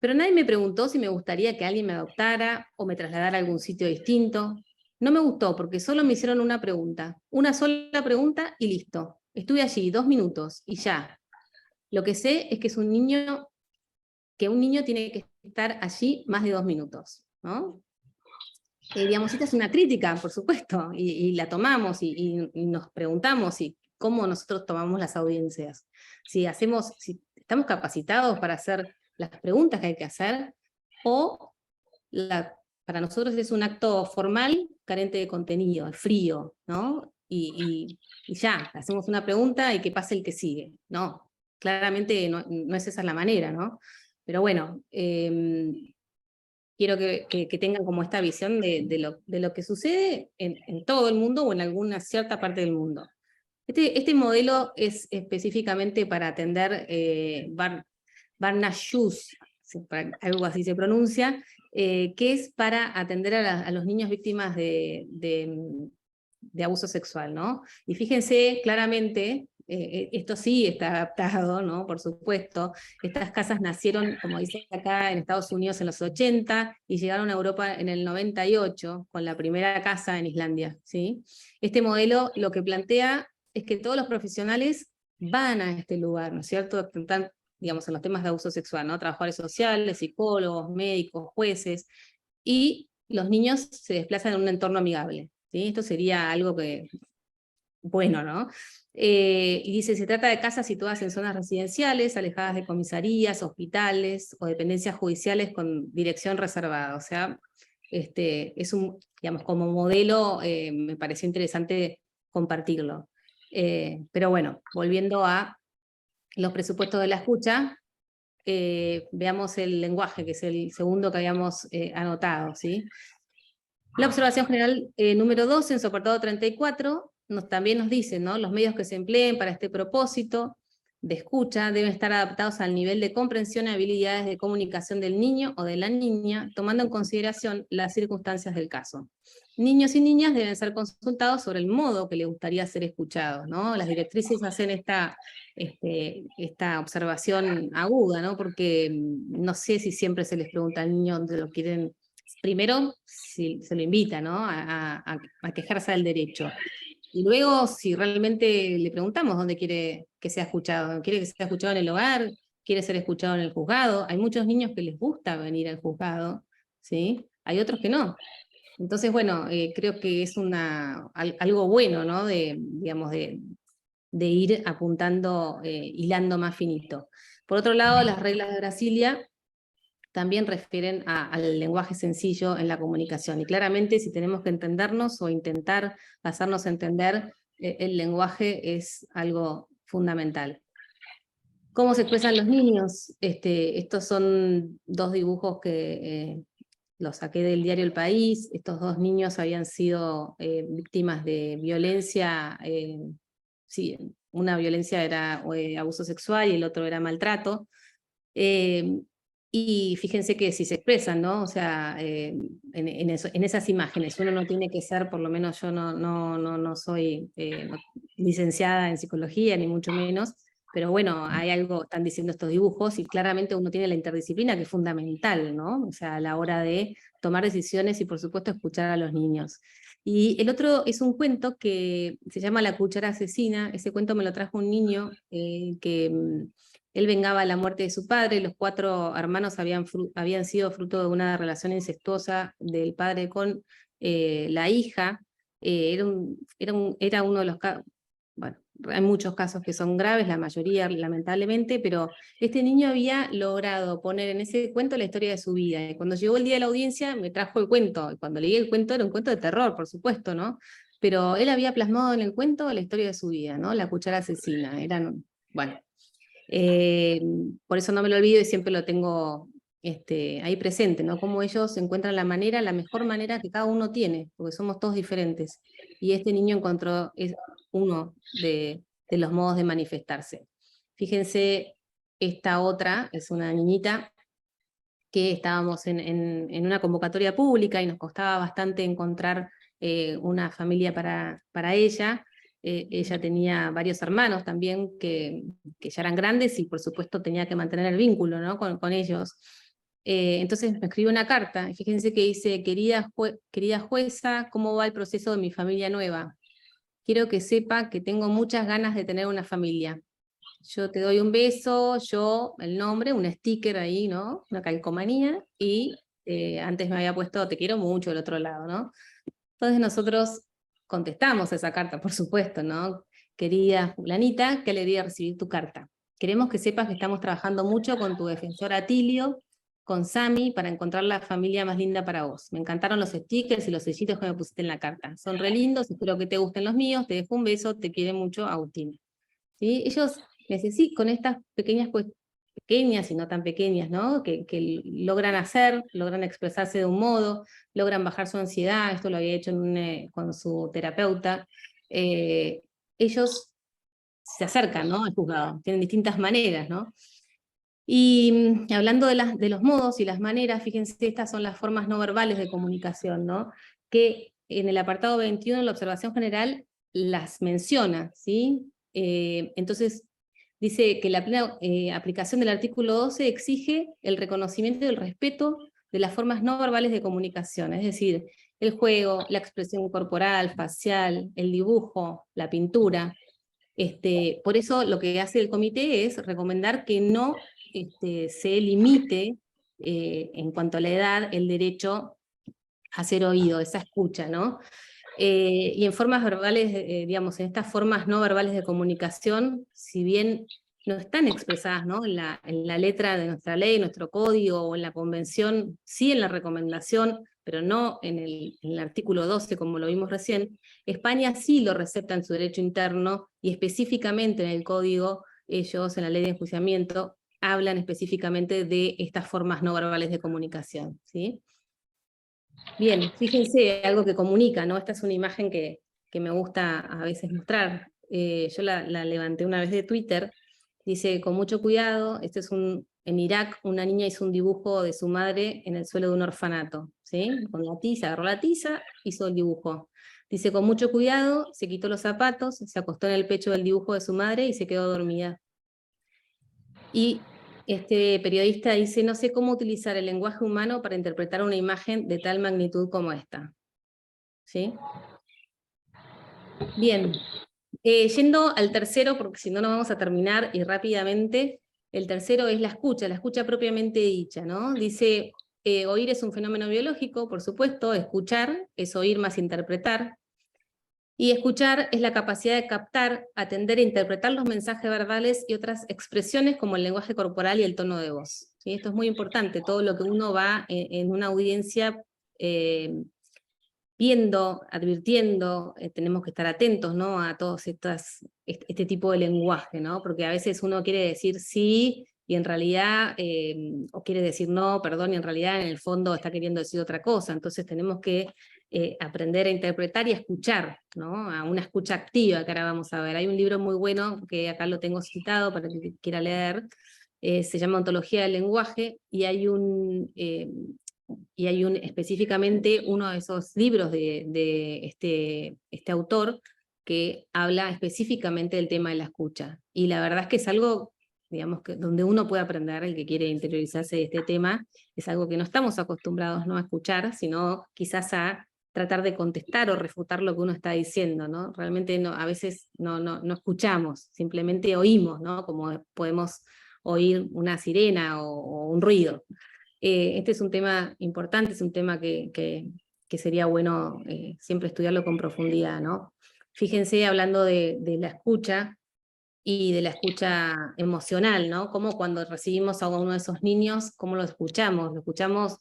Pero nadie me preguntó si me gustaría que alguien me adoptara o me trasladara a algún sitio distinto. No me gustó porque solo me hicieron una pregunta. Una sola pregunta y listo. Estuve allí 2 minutos y ya. Lo que sé es que un niño tiene que estar allí más de 2 minutos, ¿no? digamos, esta es una crítica, por supuesto, y la tomamos y nos preguntamos cómo nosotros tomamos las audiencias. Si estamos capacitados para hacer las preguntas que hay que hacer, o para nosotros es un acto formal carente de contenido, frío, ¿no? Y ya, hacemos una pregunta y que pase el que sigue. No, claramente no es esa la manera, ¿no? Pero bueno, quiero que tengan como esta visión de lo que sucede en todo el mundo o en alguna cierta parte del mundo. Este modelo es específicamente para atender Barnahus, algo así se pronuncia, que es para atender a los niños víctimas de abuso sexual, ¿no? Y fíjense claramente, esto sí está adaptado, ¿no? Por supuesto, estas casas nacieron, como dice acá, en Estados Unidos en los 80 y llegaron a Europa en el 98 con la primera casa en Islandia, ¿sí? Este modelo lo que plantea es que todos los profesionales van a este lugar, ¿no es cierto? Están, digamos, en los temas de abuso sexual, ¿no? Trabajadores sociales, psicólogos, médicos, jueces, y los niños se desplazan en un entorno amigable, ¿sí? Esto sería algo que, bueno, ¿no? Y dice, se trata de casas situadas en zonas residenciales, alejadas de comisarías, hospitales o dependencias judiciales con dirección reservada. O sea, es digamos, como modelo, me pareció interesante compartirlo. Pero bueno, volviendo a los presupuestos de la escucha, veamos el lenguaje, que es el segundo que habíamos anotado, ¿sí? La observación general número 2, en su apartado 34, también nos dice, ¿no? Los medios que se empleen para este propósito de escucha deben estar adaptados al nivel de comprensión y habilidades de comunicación del niño o de la niña, tomando en consideración las circunstancias del caso. Niños y niñas deben ser consultados sobre el modo que les gustaría ser escuchados, ¿no? Las directrices hacen esta observación aguda, ¿no? Porque no sé si siempre se les pregunta al niño dónde lo quieren. Primero, si se lo invita, ¿no? A quejarse del derecho. Y luego, si realmente le preguntamos dónde quiere que sea escuchado, ¿quiere que sea escuchado en el hogar? ¿Quiere ser escuchado en el juzgado? Hay muchos niños que les gusta venir al juzgado, ¿sí? Hay otros que no. Entonces, bueno, creo que es algo bueno, ¿no? Digamos, de ir apuntando, hilando más finito. Por otro lado, las reglas de Brasilia también refieren al lenguaje sencillo en la comunicación. Y claramente, si tenemos que entendernos o intentar hacernos entender, el lenguaje es algo fundamental. ¿Cómo se expresan los niños? Estos son dos dibujos que los saqué del diario El País. Estos dos niños habían sido víctimas de violencia. Sí, una violencia era abuso sexual y el otro era maltrato. Y fíjense que si se expresan, ¿no? O sea, en esas imágenes, uno no tiene que ser, por lo menos yo no soy licenciada en psicología, ni mucho menos, pero bueno, hay algo, están diciendo estos dibujos, y claramente uno tiene la interdisciplina que es fundamental, ¿no? O sea, a la hora de tomar decisiones y por supuesto escuchar a los niños. Y el otro es un cuento que se llama La cuchara asesina. Ese cuento me lo trajo un niño que él vengaba la muerte de su padre. Los 4 hermanos habían sido fruto de una relación incestuosa del padre con la hija. Era uno de los casos, bueno, hay muchos casos que son graves, la mayoría lamentablemente, pero este niño había logrado poner en ese cuento la historia de su vida. Y cuando llegó el día de la audiencia me trajo el cuento, y cuando leí el cuento era un cuento de terror, por supuesto, ¿no? Pero él había plasmado en el cuento la historia de su vida, ¿no? La cuchara asesina. Bueno, por eso no me lo olvido y siempre lo tengo ahí presente, ¿no? Cómo ellos encuentran la mejor manera que cada uno tiene, porque somos todos diferentes. Y este niño encontró uno de los modos de manifestarse. Fíjense, esta otra es una niñita que estábamos en una convocatoria pública y nos costaba bastante encontrar una familia para ella. Ella tenía varios hermanos también que ya eran grandes y por supuesto tenía que mantener el vínculo, ¿no? con ellos. Entonces me escribió una carta, y fíjense que dice: querida jueza, ¿cómo va el proceso de mi familia nueva? Quiero que sepa que tengo muchas ganas de tener una familia. Yo te doy un beso, el nombre, un sticker ahí, ¿no? Una calcomanía, y antes me había puesto te quiero mucho del otro lado, ¿no? Entonces nosotros contestamos esa carta, por supuesto, ¿no? Querida fulanita, qué alegría recibir tu carta. Queremos que sepas que estamos trabajando mucho con tu defensor Atilio, con Sami, para encontrar la familia más linda para vos. Me encantaron los stickers y los sellitos que me pusiste en la carta. Son re lindos, espero que te gusten los míos, te dejo un beso, te quiere mucho Agustín. ¿Sí? Ellos necesitan, con estas pequeñas pequeñas y no tan pequeñas, ¿no? Que logran hacer, logran expresarse de un modo, logran bajar su ansiedad, esto lo había hecho con su terapeuta, ellos se acercan, ¿no?, al juzgado, tienen distintas maneras, ¿no? Y hablando de los modos y las maneras, fíjense, estas son las formas no verbales de comunicación, ¿no? Que en el apartado 21, la observación general las menciona, ¿sí? Entonces, dice que la plena aplicación del artículo 12 exige el reconocimiento y el respeto de las formas no verbales de comunicación, es decir, el juego, la expresión corporal, facial, el dibujo, la pintura. Por eso lo que hace el comité es recomendar que no se limite en cuanto a la edad el derecho a ser oído, esa escucha, ¿no? Y en formas verbales, digamos, en estas formas no verbales de comunicación, si bien no están expresadas, ¿no?, en la letra de nuestra ley, nuestro código o en la convención, sí en la recomendación, pero no en el artículo 12 como lo vimos recién, España sí lo recepta en su derecho interno y específicamente en el código, ellos en la ley de enjuiciamiento hablan específicamente de estas formas no verbales de comunicación, ¿sí? Bien, fíjense, algo que comunica, ¿no? Esta es una imagen que me gusta a veces mostrar. Yo la levanté una vez de Twitter, dice, con mucho cuidado, en Irak una niña hizo un dibujo de su madre en el suelo de un orfanato, ¿sí? Con la tiza, agarró la tiza, hizo el dibujo. Dice, con mucho cuidado, se quitó los zapatos, se acostó en el pecho del dibujo de su madre y se quedó dormida. Y este periodista dice, no sé cómo utilizar el lenguaje humano para interpretar una imagen de tal magnitud como esta. ¿Sí? Bien, yendo al tercero, porque si no, no vamos a terminar, y rápidamente, el tercero es la escucha propiamente dicha, ¿no? Dice, oír es un fenómeno biológico, por supuesto, escuchar es oír más interpretar, y escuchar es la capacidad de captar, atender e interpretar los mensajes verbales y otras expresiones como el lenguaje corporal y el tono de voz. ¿Sí? Esto es muy importante, todo lo que uno va en una audiencia viendo, advirtiendo, tenemos que estar atentos, ¿no?, a todos este tipo de lenguaje, ¿no? Porque a veces uno quiere decir sí, y en realidad, o quiere decir no, perdón, y en realidad en el fondo está queriendo decir otra cosa. Entonces tenemos que aprender a interpretar y a escuchar, ¿no?, a una escucha activa, que ahora vamos a ver. Hay un libro muy bueno, que acá lo tengo citado para que quiera leer, se llama Ontología del lenguaje, y hay específicamente uno de esos libros de este autor que habla específicamente del tema de la escucha. Y la verdad es que es algo, digamos, donde uno puede aprender, el que quiere interiorizarse de este tema, es algo que no estamos acostumbrados, ¿no?, a escuchar, sino quizás a tratar de contestar o refutar lo que uno está diciendo, ¿no? Realmente a veces no escuchamos, simplemente oímos, ¿no?, como podemos oír una sirena o un ruido. Este es un tema importante, es un tema que sería bueno siempre estudiarlo con profundidad, ¿no? Fíjense, hablando de la escucha y de la escucha emocional, ¿no? Como cuando recibimos a uno de esos niños, ¿cómo lo escuchamos? Lo escuchamos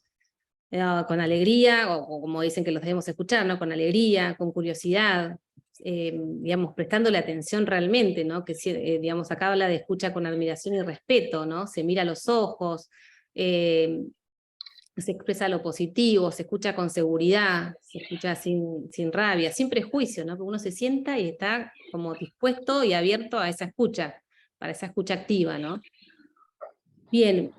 con alegría, o como dicen que los debemos escuchar, ¿no?, con alegría, con curiosidad, digamos, prestándole atención realmente, ¿no? Que digamos, acá habla de escucha con admiración y respeto, ¿no? Se mira a los ojos, se expresa lo positivo, se escucha con seguridad, se escucha sin rabia, sin prejuicio, ¿no? Porque uno se sienta y está como dispuesto y abierto a esa escucha, para esa escucha activa, ¿no? Bien,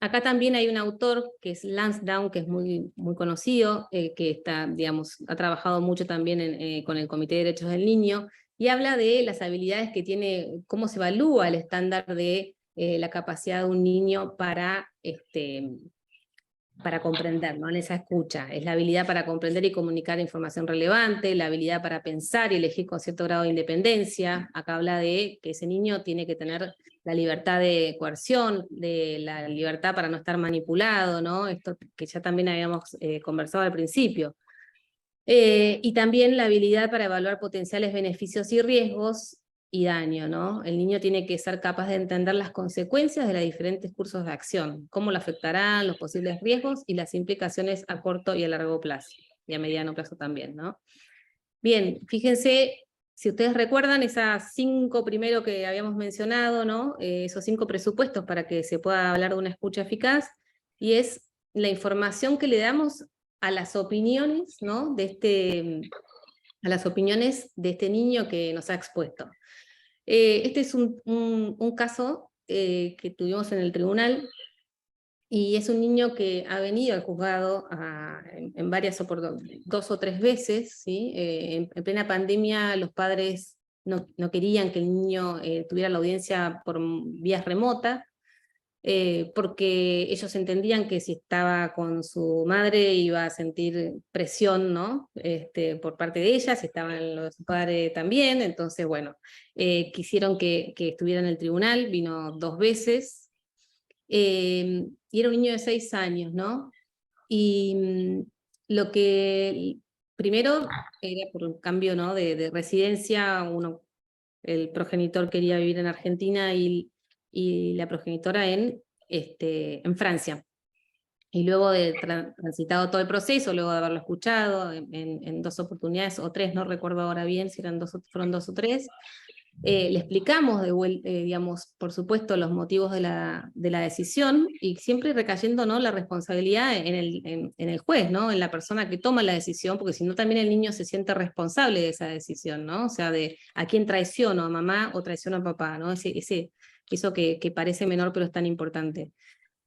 acá también hay un autor que es Lansdowne, que es muy conocido, que digamos, ha trabajado mucho también con el Comité de Derechos del Niño, y habla de las habilidades que tiene, cómo se evalúa el estándar de la capacidad de un niño para comprender, ¿no?, en esa escucha. Es la habilidad para comprender y comunicar información relevante, la habilidad para pensar y elegir con cierto grado de independencia. Acá habla de que ese niño tiene que tener la libertad de coerción, de la libertad para no estar manipulado, ¿no? Esto que ya también habíamos conversado al principio. Y también la habilidad para evaluar potenciales beneficios y riesgos y daño, ¿no? El niño tiene que ser capaz de entender las consecuencias de los diferentes cursos de acción, cómo lo afectarán, los posibles riesgos y las implicaciones a corto y a largo plazo, y a mediano plazo también, ¿no? Bien, fíjense, si ustedes recuerdan, esas 5 primero que habíamos mencionado, ¿no? Esos 5 presupuestos para que se pueda hablar de una escucha eficaz, y es la información que le damos a las opiniones, ¿no? A las opiniones de este niño que nos ha expuesto. Este es un caso que tuvimos en el tribunal, y es un niño que ha venido al juzgado en varias oportunidades, 2 o 3 veces, ¿sí? En plena pandemia los padres no querían que el niño tuviera la audiencia por vías remotas, porque ellos entendían que si estaba con su madre iba a sentir presión, ¿no? Por parte de ella, si estaba en lo de su padre también, entonces bueno, quisieron que estuviera en el tribunal, vino 2 veces, y era un niño de 6 años, ¿no? Y lo que primero era por un cambio, ¿no? de residencia, el progenitor quería vivir en Argentina y la progenitora en Francia. Y luego de transitado todo el proceso, luego de haberlo escuchado en 2 oportunidades, o 3, no recuerdo ahora bien si fueron 2 o 3, le explicamos, digamos, por supuesto, los motivos de la decisión, y siempre recayendo, ¿no? la responsabilidad en el juez, ¿no? En la persona que toma la decisión, porque si no también el niño se siente responsable de esa decisión, ¿no? O sea, de a quién traiciono, a mamá o traiciono a papá, ¿no? Eso que parece menor pero es tan importante.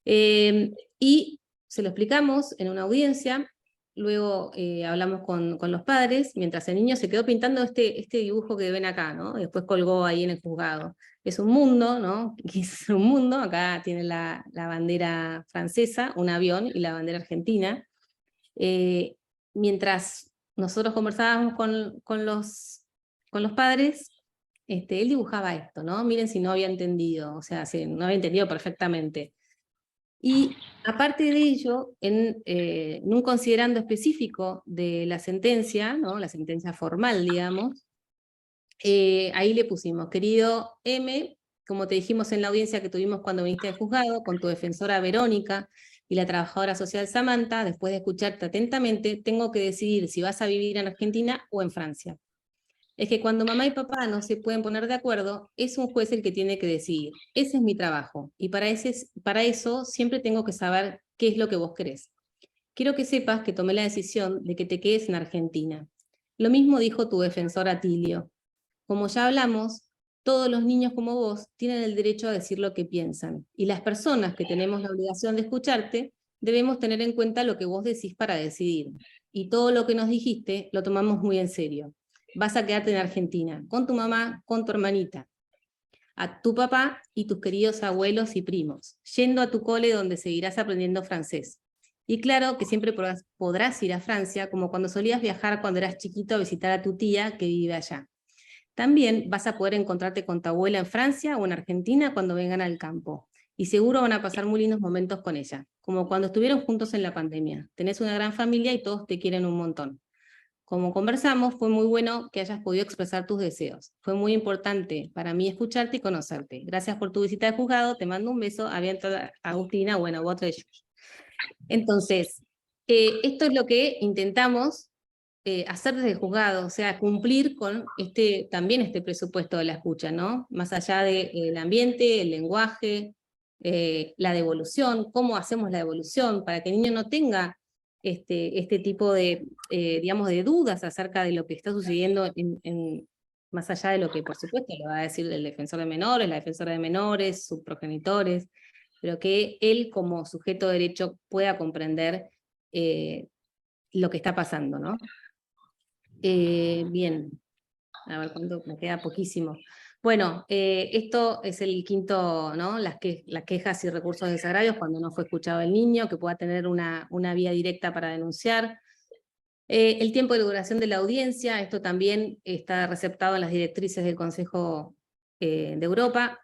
Y se lo explicamos en una audiencia. Luego hablamos con los padres, mientras el niño se quedó pintando este dibujo que ven acá, ¿no? Después colgó ahí en el juzgado. Es un mundo, ¿no? Es un mundo, acá tiene la bandera francesa, un avión, y la bandera argentina. Mientras nosotros conversábamos con los padres, él dibujaba esto, ¿no? Miren si no había entendido, o sea, si no había entendido perfectamente. Y aparte de ello, en un considerando específico de la sentencia, ¿no? La sentencia formal, digamos, ahí le pusimos, querido M, como te dijimos en la audiencia que tuvimos cuando viniste al juzgado, con tu defensora Verónica y la trabajadora social Samantha, después de escucharte atentamente, tengo que decidir si vas a vivir en Argentina o en Francia. Es que cuando mamá y papá no se pueden poner de acuerdo, es un juez el que tiene que decidir. Ese es mi trabajo, y para eso siempre tengo que saber qué es lo que vos querés. Quiero que sepas que tomé la decisión de que te quedes en Argentina. Lo mismo dijo tu defensor Atilio. Como ya hablamos, todos los niños como vos tienen el derecho a decir lo que piensan, y las personas que tenemos la obligación de escucharte debemos tener en cuenta lo que vos decís para decidir. Y todo lo que nos dijiste lo tomamos muy en serio. Vas a quedarte en Argentina, con tu mamá, con tu hermanita, a tu papá y tus queridos abuelos y primos, yendo a tu cole donde seguirás aprendiendo francés. Y claro que siempre podrás ir a Francia, como cuando solías viajar cuando eras chiquito a visitar a tu tía que vive allá. También vas a poder encontrarte con tu abuela en Francia o en Argentina cuando vengan al campo. Y seguro van a pasar muy lindos momentos con ella, como cuando estuvieron juntos en la pandemia. Tenés una gran familia y todos te quieren un montón. Como conversamos, fue muy bueno que hayas podido expresar tus deseos. Fue muy importante para mí escucharte y conocerte. Gracias por tu visita al juzgado. Te mando un beso. Avienta Agustina, bueno, vos tres. Entonces, esto es lo que intentamos hacer desde el juzgado, o sea, cumplir con también este presupuesto de la escucha, ¿no? Más allá del ambiente, el lenguaje, la devolución, cómo hacemos la devolución, para que el niño no tenga este tipo de, digamos, de dudas acerca de lo que está sucediendo más allá de lo que, por supuesto, le va a decir el defensor de menores, la defensora de menores, sus progenitores, pero que él como sujeto de derecho pueda comprender lo que está pasando, ¿no? Bien, a ver cuánto me queda, poquísimo. Bueno, esto es el quinto, ¿no? Las quejas y recursos desagravios cuando no fue escuchado el niño, que pueda tener una vía directa para denunciar. El tiempo de duración de la audiencia, esto también está receptado en las directrices del Consejo de Europa.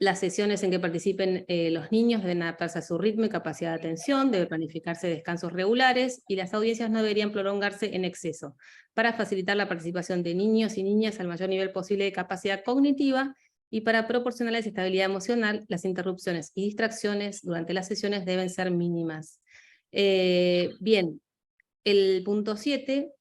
Las sesiones en que participen los niños deben adaptarse a su ritmo y capacidad de atención, debe planificarse descansos regulares, y las audiencias no deberían prolongarse en exceso, para facilitar la participación de niños y niñas al mayor nivel posible de capacidad cognitiva, y para proporcionarles estabilidad emocional. Las interrupciones y distracciones durante las sesiones deben ser mínimas. Bien, el punto 7,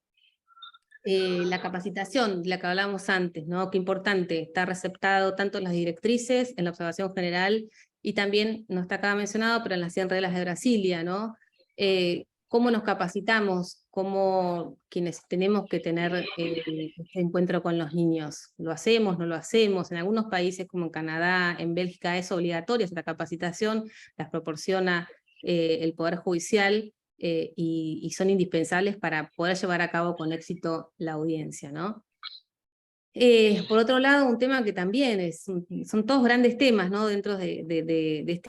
la capacitación de la que hablábamos antes, ¿no? Qué importante, está receptado tanto en las directrices, en la observación general, y también, no está acá mencionado, pero en las 100 reglas de Brasilia, ¿no? ¿Cómo nos capacitamos? ¿Cómo quienes tenemos que tener este encuentro con los niños? ¿Lo hacemos, no lo hacemos? En algunos países como en Canadá, en Bélgica, es obligatoria esta capacitación, las proporciona el Poder Judicial, y son indispensables para poder llevar a cabo con éxito la audiencia, ¿no? Por otro lado, un tema que también son todos grandes temas, ¿no? Dentro de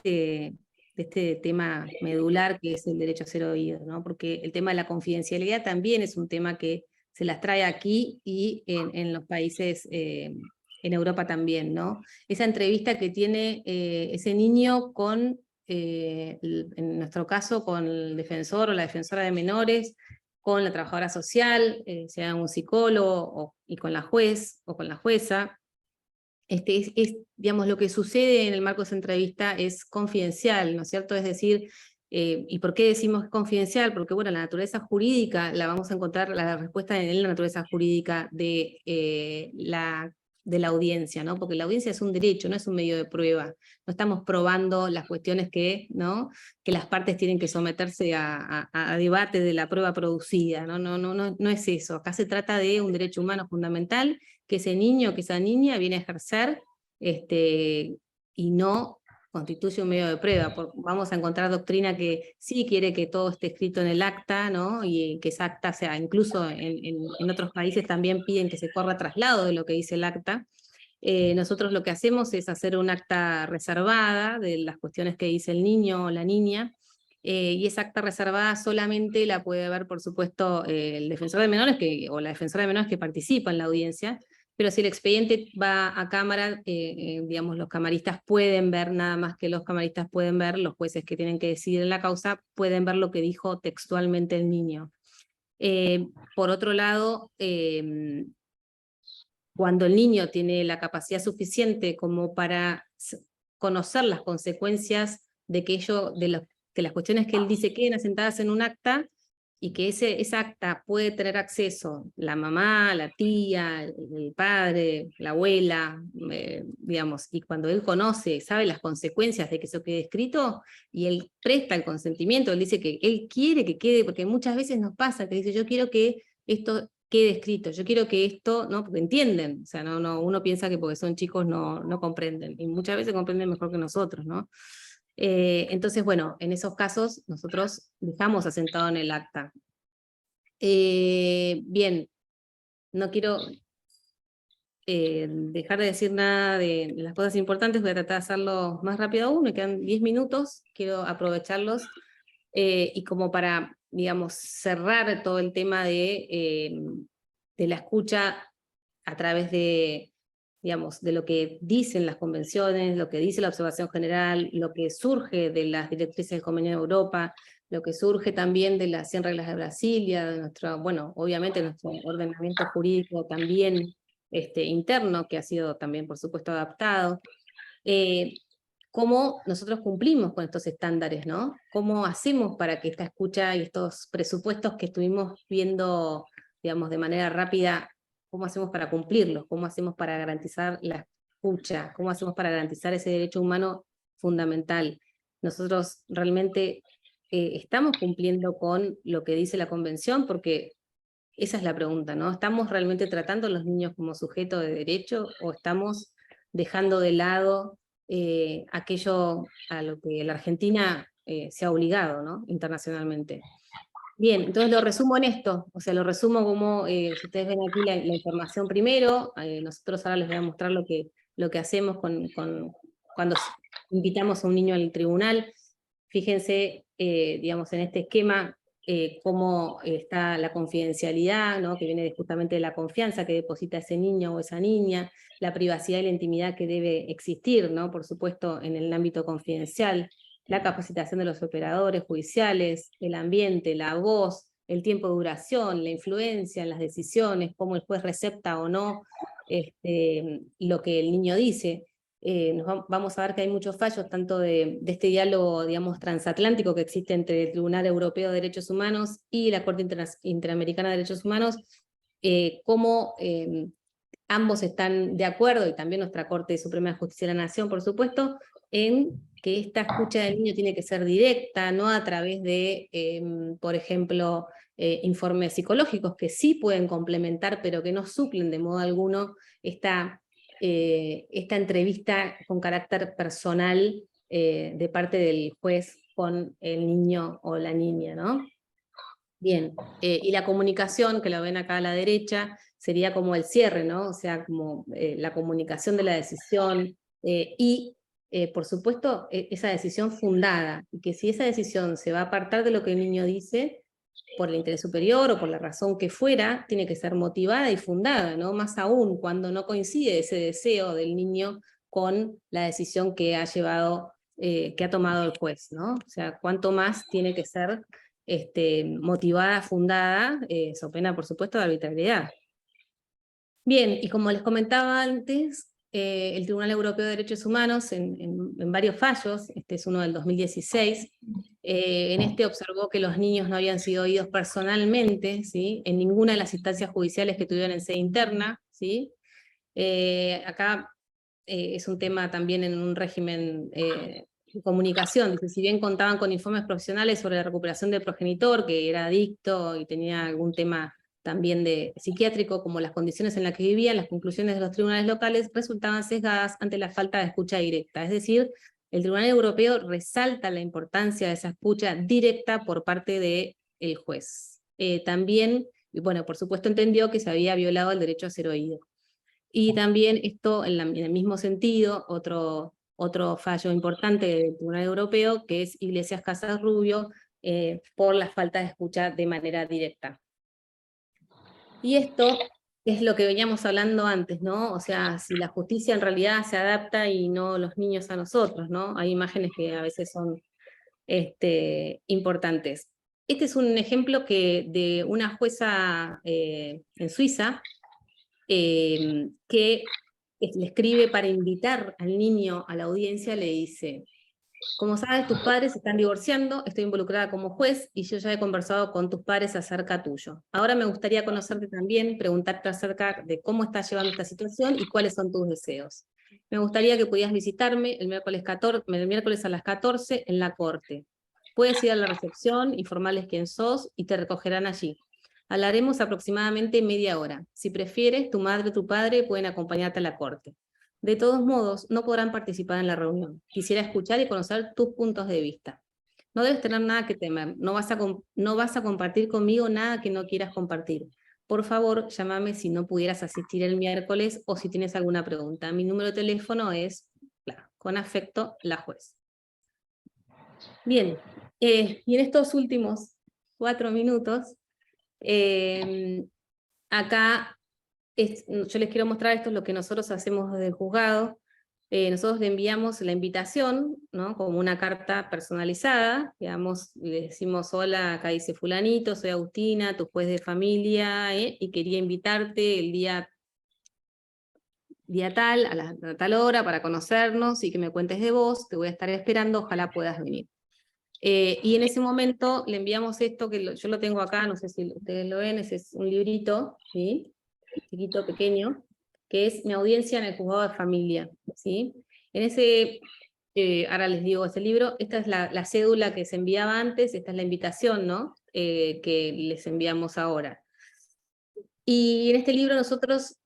este tema medular que es el derecho a ser oído, ¿no? Porque el tema de la confidencialidad también es un tema que se las trae aquí y en los países, en Europa también, ¿no? Esa entrevista que tiene ese niño con, en nuestro caso, con el defensor o la defensora de menores, con la trabajadora social, sea un psicólogo, y con la juez o con la jueza. Digamos, lo que sucede en el marco de esa entrevista es confidencial, ¿no es cierto? Es decir, ¿y por qué decimos confidencial? Porque, bueno, la naturaleza jurídica, la vamos a encontrar, la respuesta en la naturaleza jurídica de la audiencia, ¿no? Porque la audiencia es un derecho, no es un medio de prueba. No estamos probando las cuestiones ¿no? Que las partes tienen que someterse a debate de la prueba producida, ¿no? No es eso. Acá se trata de un derecho humano fundamental que ese niño, que esa niña viene a ejercer, y no constituye un medio de prueba. Vamos a encontrar doctrina que sí quiere que todo esté escrito en el acta, ¿no? Y que esa acta sea, incluso en otros países también piden que se corra traslado de lo que dice el acta. Nosotros lo que hacemos es hacer un acta reservada de las cuestiones que dice el niño o la niña, y esa acta reservada solamente la puede ver, por supuesto, el defensor de menores o la defensora de menores que participa en la audiencia, pero si el expediente va a cámara, digamos, los camaristas pueden ver, nada más que los camaristas pueden ver, los jueces que tienen que decidir en la causa pueden ver lo que dijo textualmente el niño. Por otro lado, cuando el niño tiene la capacidad suficiente como para conocer las consecuencias de que que las cuestiones que él dice queden asentadas en un acta, y que esa acta puede tener acceso la mamá, la tía, el padre, la abuela, digamos, y cuando él conoce, sabe las consecuencias de que eso quede escrito, y él presta el consentimiento, él dice que él quiere que quede, porque muchas veces nos pasa que dice, yo quiero que esto quede escrito, yo quiero que esto, ¿no? Porque entienden, o sea, uno piensa que porque son chicos no comprenden, y muchas veces comprenden mejor que nosotros, ¿no? Entonces, bueno, en esos casos nosotros dejamos asentado en el acta. Bien, no quiero dejar de decir nada de las cosas importantes, voy a tratar de hacerlo más rápido aún, me quedan 10 minutos, quiero aprovecharlos, y como para, digamos, cerrar todo el tema de la escucha a través digamos, de lo que dicen las convenciones, lo que dice la observación general, lo que surge de las directrices del Convenio de Europa, lo que surge también de las 100 reglas de Brasilia, de bueno, obviamente nuestro ordenamiento jurídico también interno, que ha sido también, por supuesto, adaptado. ¿Cómo nosotros cumplimos con estos estándares, ¿no? ¿Cómo hacemos para que esta escucha y estos presupuestos que estuvimos viendo, digamos, de manera rápida, cómo hacemos para cumplirlos? ¿Cómo hacemos para garantizar la escucha? ¿Cómo hacemos para garantizar ese derecho humano fundamental? Nosotros realmente estamos cumpliendo con lo que dice la Convención, porque esa es la pregunta, ¿no? ¿Estamos realmente tratando a los niños como sujeto de derecho, o estamos dejando de lado aquello a lo que la Argentina se ha obligado, ¿no? Internacionalmente? Bien, entonces lo resumo en esto, o sea, lo resumo como, si ustedes ven aquí la información primero, nosotros ahora les voy a mostrar lo que hacemos cuando invitamos a un niño al tribunal. Fíjense, digamos, en este esquema, cómo está la confidencialidad, ¿no? Que viene justamente de la confianza que deposita ese niño o esa niña, la privacidad y la intimidad que debe existir, ¿no? Por supuesto, en el ámbito confidencial, la capacitación de los operadores judiciales, el ambiente, la voz, el tiempo de duración, la influencia en las decisiones, cómo el juez recepta o no lo que el niño dice. Vamos a ver que hay muchos fallos, tanto de este diálogo, digamos, transatlántico que existe entre el Tribunal Europeo de Derechos Humanos y la Corte Interamericana de Derechos Humanos, cómo ambos están de acuerdo, y también nuestra Corte Suprema de Justicia de la Nación, por supuesto, en que esta escucha del niño tiene que ser directa, no a través de, por ejemplo, informes psicológicos que sí pueden complementar, pero que no suplen de modo alguno esta entrevista con carácter personal de parte del juez con el niño o la niña, ¿no? Bien, y la comunicación, que la ven acá a la derecha, sería como el cierre, ¿no? O sea, como la comunicación de la decisión y, por supuesto, esa decisión fundada, y que si esa decisión se va a apartar de lo que el niño dice, por el interés superior o por la razón que fuera, tiene que ser motivada y fundada, ¿no? Más aún cuando no coincide ese deseo del niño con la decisión que ha llevado, que ha tomado el juez, ¿no? O sea, cuánto más tiene que ser motivada, fundada, so pena, por supuesto, de arbitrariedad. Bien, y como les comentaba antes, el Tribunal Europeo de Derechos Humanos, en varios fallos, este es uno del 2016, en este observó que los niños no habían sido oídos personalmente, ¿sí? En ninguna de las instancias judiciales que tuvieron en sede interna, ¿sí? Acá es un tema también en un régimen de comunicación, dice, si bien contaban con informes profesionales sobre la recuperación del progenitor, que era adicto y tenía algún tema también de psiquiátrico, como las condiciones en las que vivían, las conclusiones de los tribunales locales resultaban sesgadas ante la falta de escucha directa. Es decir, el Tribunal Europeo resalta la importancia de esa escucha directa por parte del juez. También, y bueno, por supuesto entendió que se había violado el derecho a ser oído. Y también esto, en el mismo sentido, otro fallo importante del Tribunal Europeo, que es Iglesias Casas Rubio, por la falta de escucha de manera directa. Y esto es lo que veníamos hablando antes, ¿no? O sea, si la justicia en realidad se adapta y no los niños a nosotros, ¿no? Hay imágenes que a veces son importantes. Este es un ejemplo de una jueza en Suiza, que le escribe para invitar al niño a la audiencia, le dice: como sabes, tus padres se están divorciando, estoy involucrada como juez y yo ya he conversado con tus padres acerca tuyo. Ahora me gustaría conocerte también, preguntarte acerca de cómo estás llevando esta situación y cuáles son tus deseos. Me gustaría que pudieras visitarme el miércoles a las 14 en la corte. Puedes ir a la recepción, informarles quién sos y te recogerán allí. Hablaremos aproximadamente media hora. Si prefieres, tu madre o tu padre pueden acompañarte a la corte. De todos modos, no podrán participar en la reunión. Quisiera escuchar y conocer tus puntos de vista. No debes tener nada que temer. No vas a compartir conmigo nada que no quieras compartir. Por favor, llámame si no pudieras asistir el miércoles o si tienes alguna pregunta. Mi número de teléfono es, con afecto, la juez. Bien, y en estos últimos 4 minutos, acá yo les quiero mostrar, esto es lo que nosotros hacemos desde el juzgado. Nosotros le enviamos la invitación, ¿no? Como una carta personalizada, digamos, le decimos: hola, acá dice fulanito, soy Agustina, tu juez de familia, y quería invitarte el día tal, a tal hora, para conocernos y que me cuentes de vos, te voy a estar esperando, ojalá puedas venir. Y en ese momento le enviamos esto, que yo lo tengo acá, no sé si ustedes lo ven, ese es un librito, ¿sí? Chiquito, pequeño, que es mi audiencia en el juzgado de familia, ¿sí? En ese, ahora les digo ese libro, esta es la cédula que se enviaba antes, esta es la invitación, ¿no? Que les enviamos ahora. Y en este libro nosotros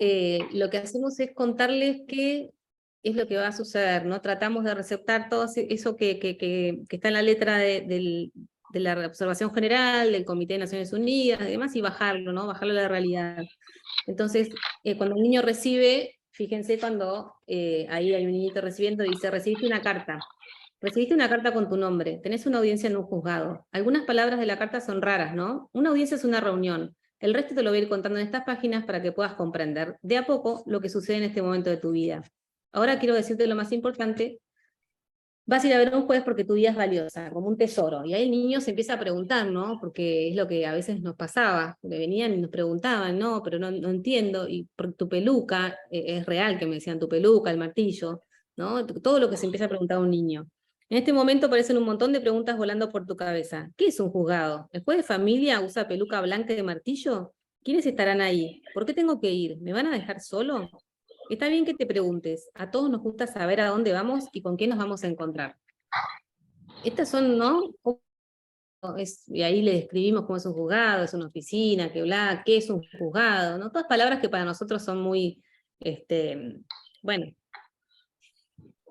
lo que hacemos es contarles qué es lo que va a suceder, ¿no? Tratamos de receptar todo eso que está en la letra de la observación general, del Comité de Naciones Unidas y demás, y bajarlo, ¿no? Bajarlo a la realidad. Entonces, cuando un niño recibe, fíjense cuando ahí hay un niñito recibiendo, dice: recibiste una carta. Recibiste una carta con tu nombre, tenés una audiencia en un juzgado. Algunas palabras de la carta son raras, ¿no? Una audiencia es una reunión. El resto te lo voy a ir contando en estas páginas para que puedas comprender de a poco lo que sucede en este momento de tu vida. Ahora quiero decirte lo más importante. Vas a ir a ver a un juez porque tu vida es valiosa, como un tesoro. Y ahí el niño se empieza a preguntar, ¿no? Porque es lo que a veces nos pasaba, porque venían y nos preguntaban, no, pero no entiendo, y por tu peluca, es real que me decían tu peluca, el martillo, ¿no? Todo lo que se empieza a preguntar a un niño. En este momento aparecen un montón de preguntas volando por tu cabeza. ¿Qué es un juzgado? ¿El juez de familia usa peluca blanca de martillo? ¿Quiénes estarán ahí? ¿Por qué tengo que ir? ¿Me van a dejar solo? Está bien que te preguntes, a todos nos gusta saber a dónde vamos y con quién nos vamos a encontrar. Estas son, ¿no? Y ahí le describimos cómo es un juzgado, es una oficina, que bla, qué es un juzgado, ¿no? Todas palabras que para nosotros son muy, bueno,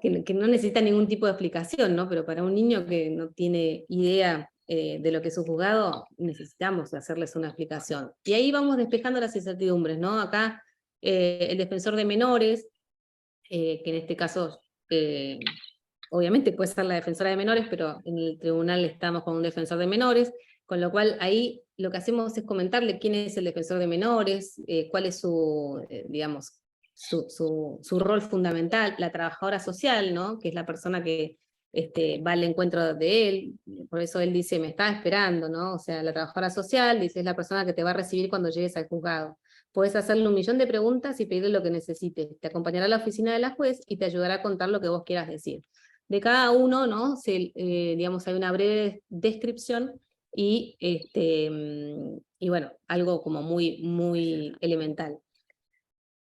que no necesitan ningún tipo de explicación, ¿no? Pero para un niño que no tiene idea de lo que es un juzgado, necesitamos hacerles una explicación. Y ahí vamos despejando las incertidumbres, ¿no? Acá el defensor de menores, que en este caso, obviamente puede ser la defensora de menores, pero en el tribunal estamos con un defensor de menores, con lo cual ahí lo que hacemos es comentarle quién es el defensor de menores, cuál es su, digamos, su rol fundamental, la trabajadora social, ¿no? Que es la persona que va al encuentro de él, por eso él dice, me está esperando, ¿no? O sea, la trabajadora social, dice, es la persona que te va a recibir cuando llegues al juzgado. Puedes hacerle 1.000.000 de preguntas y pedirle lo que necesites. Te acompañará a la oficina de la juez y te ayudará a contar lo que vos quieras decir. De cada uno, ¿no? Digamos, hay una breve descripción y bueno, algo como muy elemental.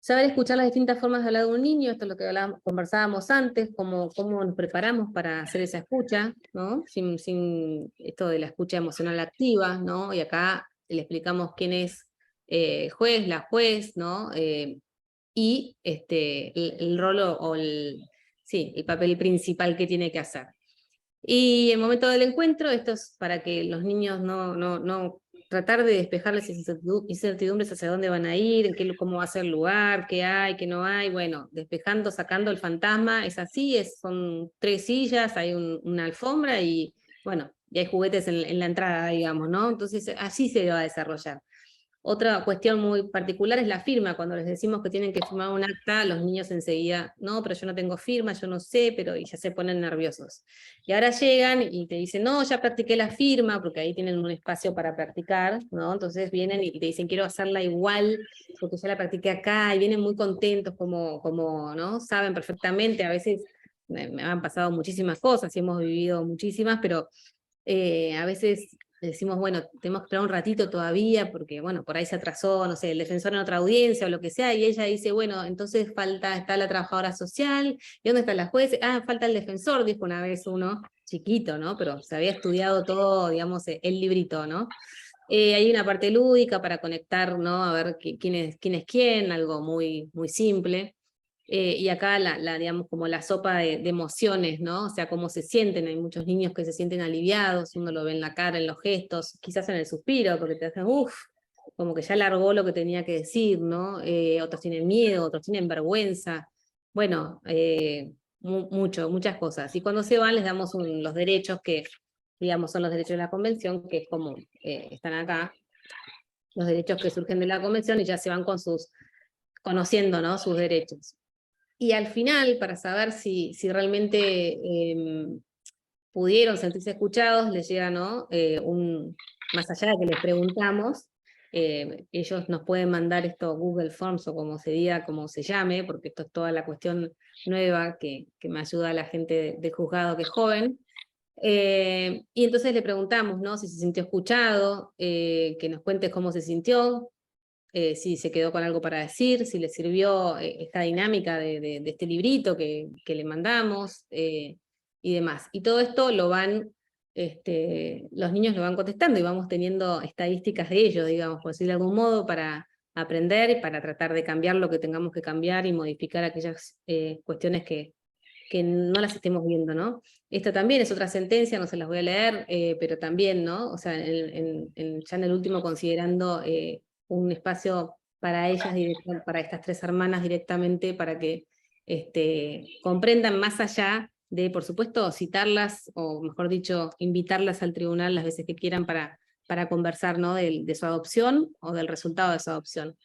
Saber escuchar las distintas formas de hablar de un niño, esto es lo que conversábamos antes, cómo nos preparamos para hacer esa escucha, ¿no? Sin esto de la escucha emocional activa, ¿no? Y acá le explicamos quién es juez, la juez, ¿no? Y el rol sí, el papel principal que tiene que hacer. Y el momento del encuentro, esto es para que los niños no tratar de despejarles esas incertidumbres hacia dónde van a ir, cómo va a ser el lugar, qué hay, qué no hay, bueno, despejando, sacando el fantasma, es así, son 3 sillas, hay una alfombra y bueno, y hay juguetes en la entrada, digamos, ¿no? Entonces así se va a desarrollar. Otra cuestión muy particular es la firma. Cuando les decimos que tienen que firmar un acta, los niños enseguida, no, pero yo no tengo firma, yo no sé, pero y ya se ponen nerviosos. Y ahora llegan y te dicen, no, ya practiqué la firma, porque ahí tienen un espacio para practicar, ¿no? Entonces vienen y te dicen, quiero hacerla igual, porque ya la practiqué acá, y vienen muy contentos, ¿no? Saben perfectamente, a veces me han pasado muchísimas cosas, y hemos vivido muchísimas, pero a veces decimos, bueno, tenemos que esperar un ratito todavía, porque bueno, por ahí se atrasó, no sé, el defensor en otra audiencia o lo que sea, y ella dice, bueno, entonces está la trabajadora social, ¿y dónde está la juez? Ah, falta el defensor, dijo una vez uno, chiquito, ¿no? Pero se había estudiado todo, digamos, el librito, ¿no? Hay una parte lúdica para conectar, ¿no? A ver quién es quién, algo muy simple. Y acá digamos, como la sopa de emociones, ¿no? O sea, cómo se sienten. Hay muchos niños que se sienten aliviados, uno lo ve en la cara, en los gestos, quizás en el suspiro, porque te hacen, uff, como que ya largó lo que tenía que decir, ¿no? Otros tienen miedo, otros tienen vergüenza. Bueno, muchas cosas. Y cuando se van les damos los derechos que, digamos, son los derechos de la convención, que es como están acá, los derechos que surgen de la convención y ya se van conociendo, ¿no? Sus derechos. Y al final, para saber si realmente pudieron sentirse escuchados, les llega, ¿no? Más allá de que les preguntamos, ellos nos pueden mandar esto Google Forms o como se diga, como se llame, porque esto es toda la cuestión nueva que me ayuda a la gente de juzgado que es joven. Y entonces le preguntamos, ¿no? Si se sintió escuchado, que nos cuente cómo se sintió, si se quedó con algo para decir, si le sirvió esta dinámica de este librito que le mandamos y demás. Y todo esto los niños lo van contestando y vamos teniendo estadísticas de ellos, digamos, por decirlo de algún modo, para aprender y para tratar de cambiar lo que tengamos que cambiar y modificar aquellas cuestiones que no las estemos viendo, ¿no? Esto también es otra sentencia, no se las voy a leer, pero también, ¿no? O sea, ya en el último considerando un espacio para ellas, para estas 3 hermanas directamente, para que comprendan más allá de, por supuesto, citarlas, o mejor dicho, invitarlas al tribunal las veces que quieran para conversar, ¿no?, de su adopción o del resultado de su adopción.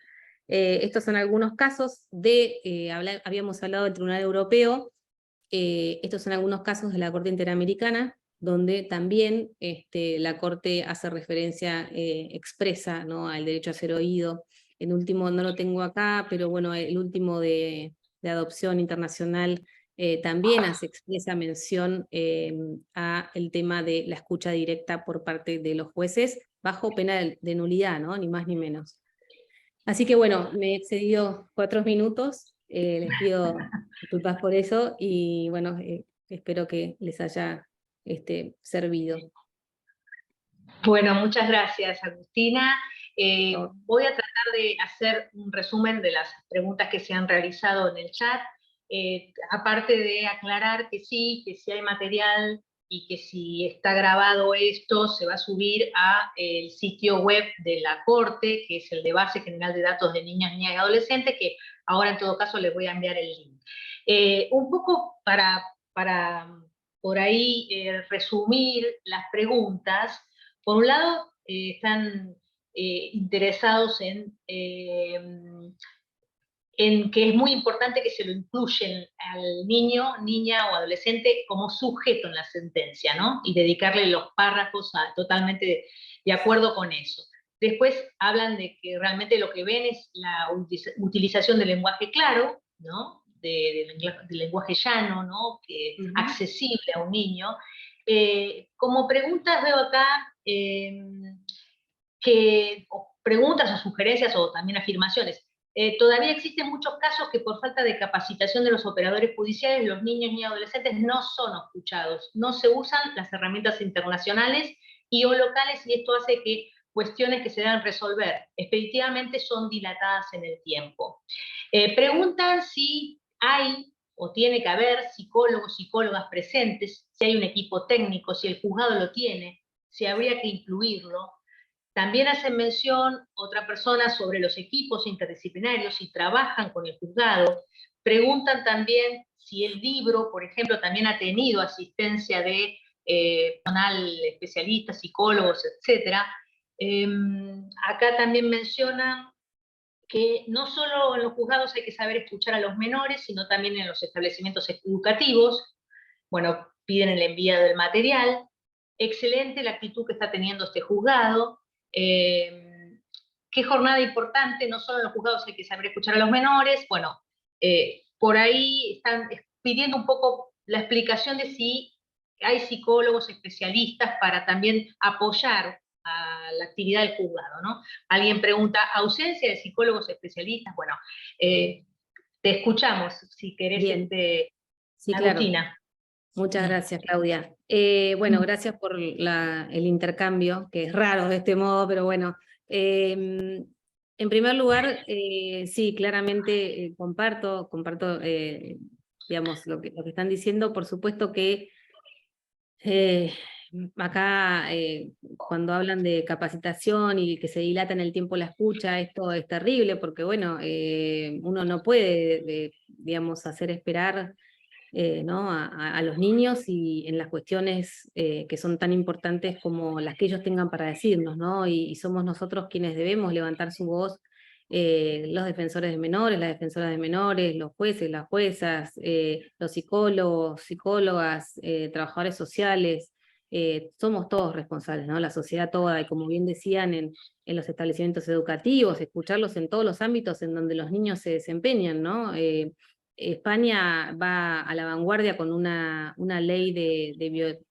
Estos son algunos casos habíamos hablado del Tribunal Europeo, estos son algunos casos de la Corte Interamericana, donde también la Corte hace referencia expresa, ¿no?, al derecho a ser oído. El último no lo tengo acá, pero bueno, el último de adopción internacional también hace expresa mención a el tema de la escucha directa por parte de los jueces, bajo pena de nulidad, ¿no?, ni más ni menos. Así que bueno, me he excedido 4 minutos, les pido disculpas por eso, y bueno, espero que les haya servido. Bueno, muchas gracias, Agustina. Por Voy a tratar de hacer un resumen de las preguntas que se han realizado en el chat, aparte de aclarar que sí hay material y que si está grabado esto se va a subir al sitio web de la Corte, que es el de Base General de Datos de Niñas, Niñas y Adolescentes, que ahora en todo caso les voy a enviar el link. Un poco para por ahí resumir las preguntas. Por un lado, están interesados en que es muy importante que se lo incluyen al niño, niña o adolescente como sujeto en la sentencia, ¿no? Y dedicarle los párrafos totalmente de acuerdo con eso. Después hablan de que realmente lo que ven es la utilización del lenguaje claro, ¿no? Del lenguaje llano, ¿no? Que es accesible a un niño. Como preguntas veo acá preguntas o sugerencias o también afirmaciones. Todavía existen muchos casos que por falta de capacitación de los operadores judiciales, los niños y adolescentes no son escuchados, no se usan las herramientas internacionales y o locales, y esto hace que cuestiones que se deben resolver expeditivamente son dilatadas en el tiempo. Preguntan si hay o tiene que haber psicólogos, psicólogas presentes, si hay un equipo técnico, si el juzgado lo tiene, si habría que incluirlo. También hacen mención otra persona sobre los equipos interdisciplinarios, si trabajan con el juzgado. Preguntan también si el libro, por ejemplo, también ha tenido asistencia de personal especialista, psicólogos, etc. Acá también mencionan que no solo en los juzgados hay que saber escuchar a los menores, sino también en los establecimientos educativos. Bueno, piden el envío del material. Excelente la actitud que está teniendo este juzgado. Qué jornada importante, no solo en los juzgados hay que saber escuchar a los menores. Bueno, por ahí están pidiendo un poco la explicación de si hay psicólogos especialistas para también apoyar a la actividad del juzgado, ¿no? Alguien pregunta, ¿ausencia de psicólogos especialistas? Bueno, te escuchamos, si querés, sí, Agustina. Claro. Muchas gracias, Claudia. Bueno, gracias por el intercambio, que es raro de este modo, pero bueno. En primer lugar, sí, claramente comparto digamos, lo que están diciendo. Por supuesto que acá, cuando hablan de capacitación y que se dilata en el tiempo la escucha, esto es terrible, porque bueno, uno no puede, digamos, hacer esperar ¿no? a los niños y en las cuestiones que son tan importantes como las que ellos tengan para decirnos, ¿no? Y somos nosotros quienes debemos levantar su voz, los defensores de menores, las defensoras de menores, los jueces, las juezas, los psicólogos, psicólogas, trabajadores sociales, somos todos responsables, ¿no? La sociedad toda, y como bien decían en los establecimientos educativos, escucharlos en todos los ámbitos en donde los niños se desempeñan, ¿no? España va a la vanguardia con una ley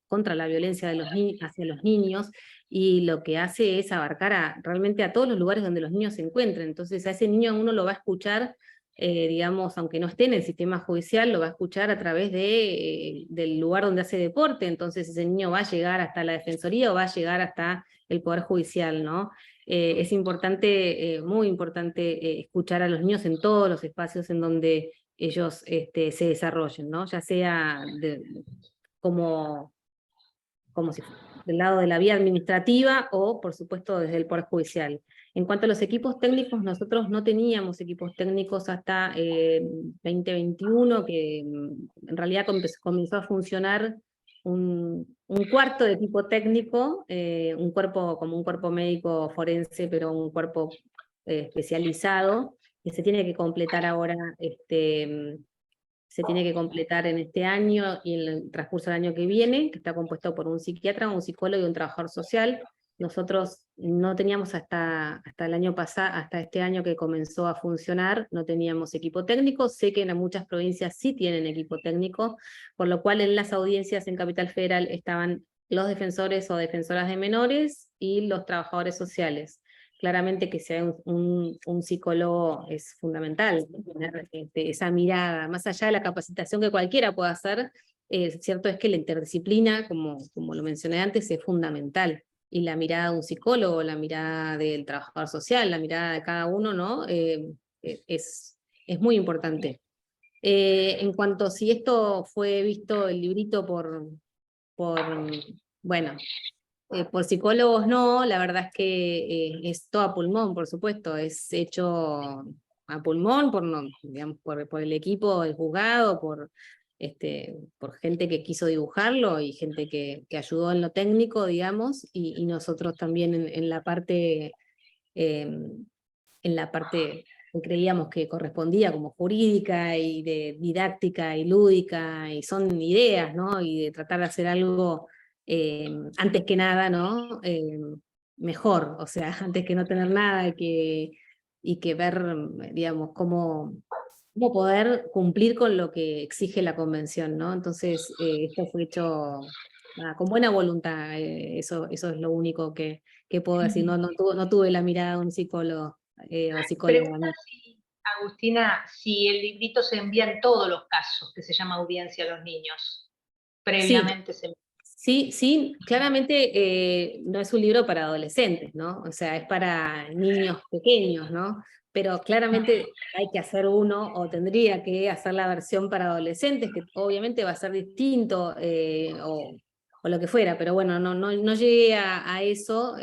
contra la violencia hacia los niños, y lo que hace es abarcar realmente a todos los lugares donde los niños se encuentren. Entonces a ese niño uno lo va a escuchar, digamos, aunque no esté en el sistema judicial, lo va a escuchar a través del lugar donde hace deporte. Entonces ese niño va a llegar hasta la defensoría o va a llegar hasta el Poder Judicial, ¿no? Es importante, muy importante, escuchar a los niños en todos los espacios en donde ellos se desarrollen, ¿no? Ya sea como si del lado de la vía administrativa o, por supuesto, desde el Poder Judicial. En cuanto a los equipos técnicos, nosotros no teníamos equipos técnicos hasta 2021, que en realidad comenzó a funcionar un cuarto de equipo técnico, un cuerpo como un cuerpo médico forense, pero un cuerpo especializado, que se tiene que completar ahora, se tiene que completar en este año y en el transcurso del año que viene, que está compuesto por un psiquiatra, un psicólogo y un trabajador social. Nosotros no teníamos hasta el año pasado, hasta este año que comenzó a funcionar, no teníamos equipo técnico. Sé que en muchas provincias sí tienen equipo técnico, por lo cual en las audiencias en Capital Federal estaban los defensores o defensoras de menores y los trabajadores sociales. Claramente que sea un psicólogo es fundamental, tener esa mirada, más allá de la capacitación que cualquiera pueda hacer, cierto es que la interdisciplina, como lo mencioné antes, es fundamental. Y la mirada de un psicólogo, la mirada del trabajador social, la mirada de cada uno, ¿no? Es muy importante. En cuanto a si esto fue visto, el librito, por bueno, por psicólogos no, la verdad es que es todo a pulmón, por supuesto, es hecho a pulmón por, no, digamos, por el equipo del juzgado, por gente que quiso dibujarlo y gente que ayudó en lo técnico, digamos, y nosotros también en la parte que creíamos que correspondía como jurídica y de didáctica y lúdica, y son ideas, ¿no? Y de tratar de hacer algo antes que nada, ¿no? Mejor, o sea, antes que no tener nada y que ver, digamos, cómo poder cumplir con lo que exige la convención, ¿no? Entonces, esto fue hecho con buena voluntad, eso es lo único que puedo decir, no tuve la mirada de un psicólogo o psicóloga. Pregunta si, Agustina, si el librito se envía en todos los casos, que se llama audiencia a los niños. Sí, Previamente se envía. sí, sí, claramente no es un libro para adolescentes, ¿no? O sea, es para niños pequeños, ¿no? Pero claramente hay que hacer uno, o tendría que hacer la versión para adolescentes, que obviamente va a ser distinto, o lo que fuera, pero bueno, no llegué a eso,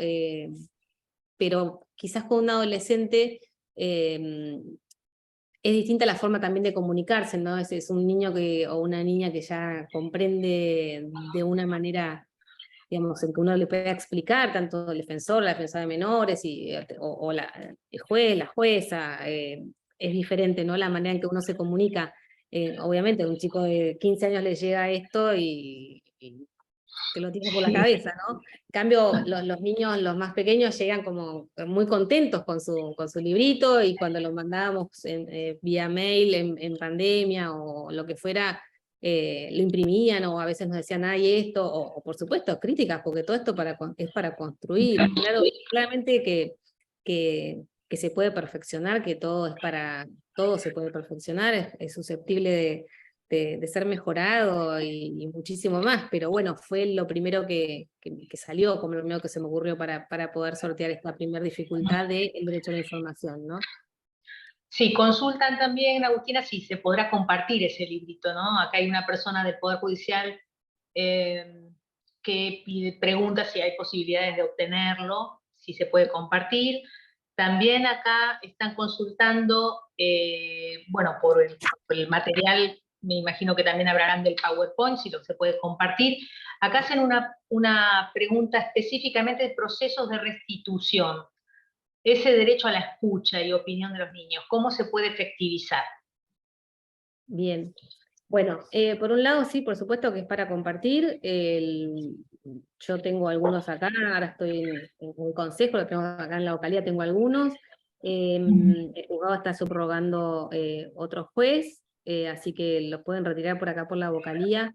pero quizás con un adolescente es distinta la forma también de comunicarse, ¿no? Es un niño o una niña que ya comprende de una manera, digamos, en que uno le pueda explicar, tanto el defensor, la defensora de menores, o el juez, la jueza, es diferente, ¿no? La manera en que uno se comunica. Obviamente, a un chico de 15 años le llega esto y te lo tira por la Sí. cabeza, ¿no? En cambio, los niños, los más pequeños, llegan como muy contentos con su librito, y cuando lo mandábamos vía mail en pandemia o lo que fuera, lo imprimían, o a veces nos decían, ay, esto, o por supuesto críticas, porque todo esto es para construir. Claro, claramente que se puede perfeccionar, que todo se puede perfeccionar, es susceptible de ser mejorado y muchísimo más, pero bueno, fue lo primero que salió, como lo primero que se me ocurrió para poder sortear esta primera dificultad del derecho a la información, ¿no? Sí, consultan también, Agustina, si se podrá compartir ese librito, ¿no? Acá hay una persona del Poder Judicial que pregunta si hay posibilidades de obtenerlo, si se puede compartir. También acá están consultando, bueno, por el material, me imagino que también hablarán del PowerPoint, si lo se puede compartir. Acá hacen una pregunta específicamente de procesos de restitución. Ese derecho a la escucha y opinión de los niños, ¿cómo se puede efectivizar? Bien. Bueno, por un lado sí, por supuesto que es para compartir. Yo tengo algunos acá, ahora estoy en un consejo, lo tengo acá en la localidad, tengo algunos. El juzgado está subrogando otro juez, así que los pueden retirar por acá por la vocalía.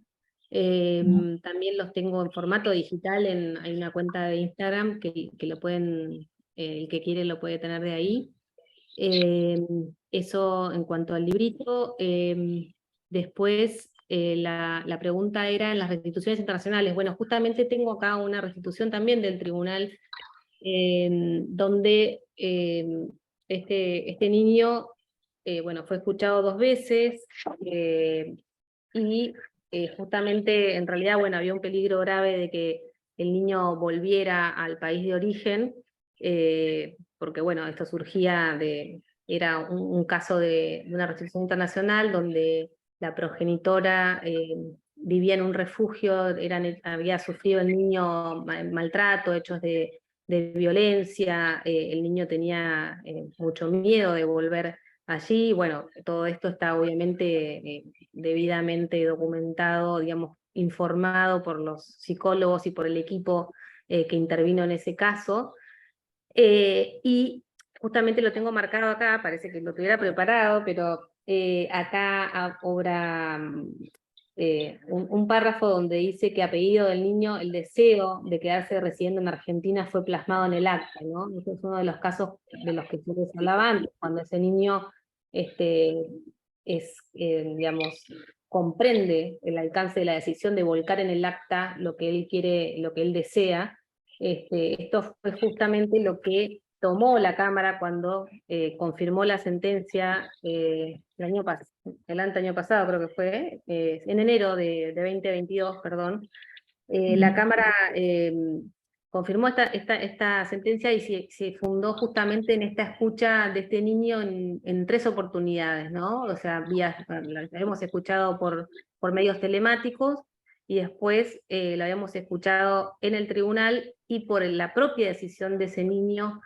También los tengo en formato digital, hay una cuenta de Instagram que lo pueden, el que quiere lo puede tener de ahí. Eso en cuanto al librito. Después, la pregunta era en las restituciones internacionales. Bueno, justamente tengo acá una restitución también del tribunal, donde este niño, bueno, fue escuchado 2 veces, y justamente, en realidad, bueno, había un peligro grave de que el niño volviera al país de origen, porque bueno, esto surgía era un caso de una resolución internacional donde la progenitora vivía en un refugio, había sufrido el niño maltrato, hechos de violencia, el niño tenía mucho miedo de volver allí. Bueno, todo esto está obviamente debidamente documentado, digamos, informado por los psicólogos y por el equipo que intervino en ese caso. Y justamente lo tengo marcado acá, parece que lo tuviera preparado, pero acá obra un párrafo donde dice que a pedido del niño el deseo de quedarse residiendo en Argentina fue plasmado en el acta, ¿no? Ese es uno de los casos de los que yo les hablaba antes, cuando ese niño digamos, comprende el alcance de la decisión de volcar en el acta lo que él quiere, lo que él desea. Esto fue justamente lo que tomó la Cámara cuando confirmó la sentencia el año pasado, creo que fue, en enero de 2022, perdón. La Cámara confirmó esta sentencia y se fundó justamente en esta escucha de este niño en 3 oportunidades, ¿no? O sea, la hemos escuchado por medios telemáticos, y después lo habíamos escuchado en el tribunal, y por la propia decisión de ese niño,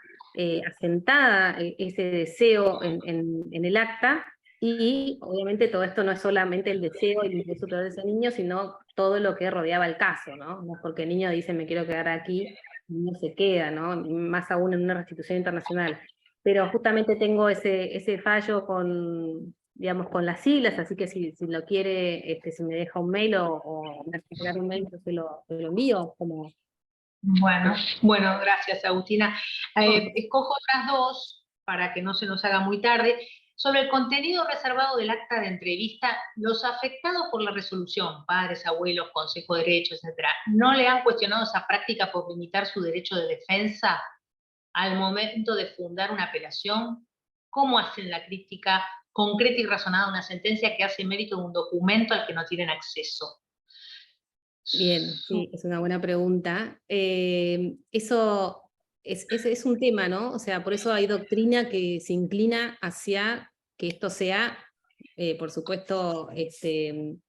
asentada ese deseo en el acta. Y obviamente todo esto no es solamente el deseo y el interés superior de ese niño, sino todo lo que rodeaba el caso, ¿no? No es porque el niño dice me quiero quedar aquí, no se queda, ¿no? Más aún en una restitución internacional. Pero justamente tengo ese fallo digamos, con las siglas, así que si lo quiere, si me deja un mail o me hace llegar un mail, yo se lo envío como... Bueno, gracias, Agustina. Escojo otras dos para que no se nos haga muy tarde. Sobre el contenido reservado del acta de entrevista, los afectados por la resolución, padres, abuelos, consejo de derecho, etc., ¿no le han cuestionado esa práctica por limitar su derecho de defensa al momento de fundar una apelación? ¿Cómo hacen la crítica concreta y razonada a una sentencia que hace mérito de un documento al que no tienen acceso? Bien, sí, es una buena pregunta. Eso es un tema, ¿no? O sea, por eso hay doctrina que se inclina hacia que esto sea, por supuesto, esto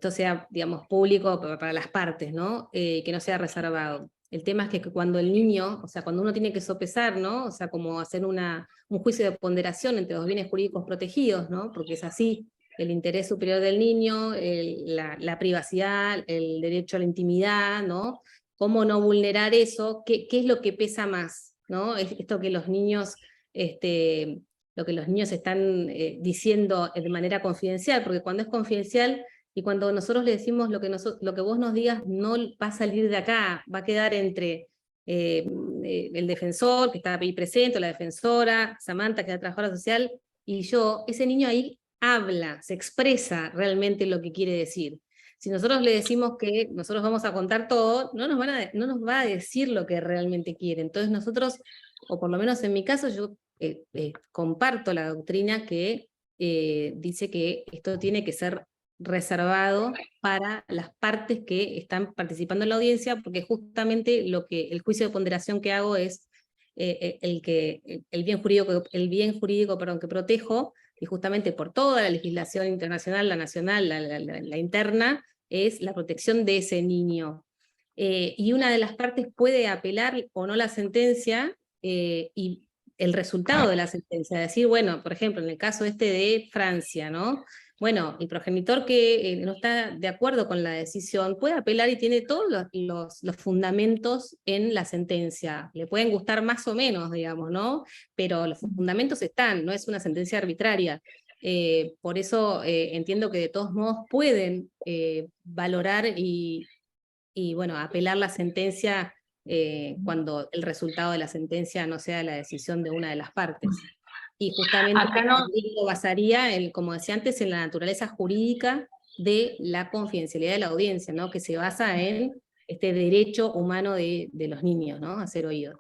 sea, digamos, público para las partes, ¿no? Que no sea reservado. El tema es que cuando el niño, o sea, cuando uno tiene que sopesar, ¿no? O sea, como hacer un juicio de ponderación entre los bienes jurídicos protegidos, ¿no? Porque es así, el interés superior del niño, la privacidad, el derecho a la intimidad, ¿no? ¿Cómo no vulnerar eso? ¿Qué es lo que pesa más? ¿No? Esto que los niños, lo que los niños están diciendo de manera confidencial, porque cuando es confidencial, y cuando nosotros le decimos lo que vos nos digas no va a salir de acá, va a quedar entre el defensor, que está ahí presente, la defensora, Samantha, que es la trabajadora social, y yo, ese niño ahí habla, se expresa realmente lo que quiere decir. Si nosotros le decimos que nosotros vamos a contar todo, no nos va a decir lo que realmente quiere. Entonces nosotros, o por lo menos en mi caso, yo comparto la doctrina que dice que esto tiene que ser reservado para las partes que están participando en la audiencia, porque justamente el juicio de ponderación que hago es el bien jurídico, perdón, que protejo, y justamente por toda la legislación internacional, la nacional, la interna, es la protección de ese niño. Y una de las partes puede apelar o no la sentencia, y el resultado de la sentencia, decir, bueno, por ejemplo, en el caso de Francia, ¿no? Bueno, el progenitor que no está de acuerdo con la decisión puede apelar y tiene todos los fundamentos en la sentencia. Le pueden gustar más o menos, digamos, ¿no? Pero los fundamentos están, no es una sentencia arbitraria. Por eso entiendo que de todos modos pueden valorar y, bueno, apelar la sentencia cuando el resultado de la sentencia no sea la decisión de una de las partes. Y justamente Acá no, lo basaría, como decía antes, en la naturaleza jurídica de la confidencialidad de la audiencia, ¿no? Que se basa en este derecho humano de los niños, ¿no? A ser oídos.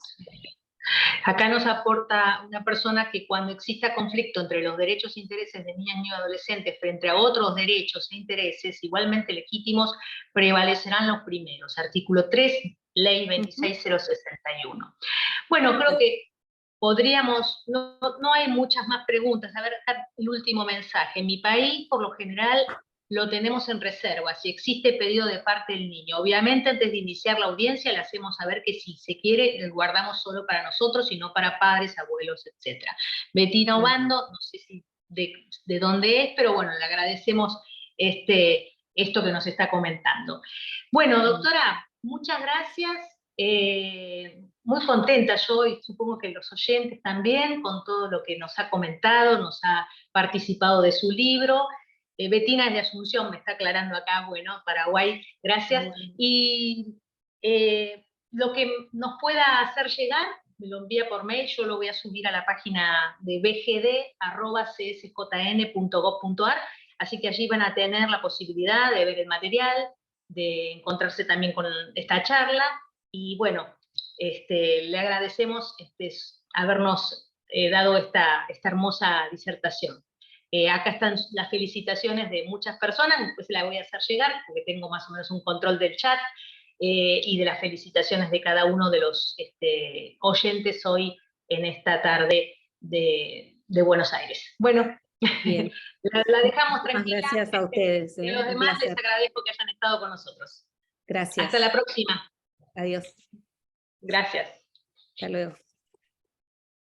Acá nos aporta una persona que cuando exista conflicto entre los derechos e intereses de niñas, niños y adolescentes frente a otros derechos e intereses igualmente legítimos, prevalecerán los primeros. Artículo 3 Ley 26061. Bueno, creo que podríamos, no hay muchas más preguntas. A ver, acá el último mensaje. En mi país, por lo general, lo tenemos en reserva, si existe pedido de parte del niño. Obviamente, antes de iniciar la audiencia, le hacemos saber que si se quiere, lo guardamos solo para nosotros y no para padres, abuelos, etc. Betina Obando, no sé si de dónde es, pero bueno, le agradecemos esto que nos está comentando. Bueno, doctora, muchas gracias. Muy contenta yo, y supongo que los oyentes también, con todo lo que nos ha comentado, nos ha participado de su libro. Betina es de Asunción, me está aclarando acá, bueno, Paraguay, gracias. Y lo que nos pueda hacer llegar, me lo envía por mail, yo lo voy a subir a la página de bgd@csjn.gov.ar, así que allí van a tener la posibilidad de ver el material, de encontrarse también con esta charla, y bueno, le agradecemos habernos dado esta hermosa disertación. Acá están las felicitaciones de muchas personas, después se las voy a hacer llegar, porque tengo más o menos un control del chat, y de las felicitaciones de cada uno de los oyentes hoy en esta tarde de Buenos Aires. Bueno, Bien. la dejamos tranquila. Gracias a ustedes. Y a los demás les agradezco que hayan estado con nosotros. Gracias. Hasta la próxima. Adiós. Gracias. Hasta luego.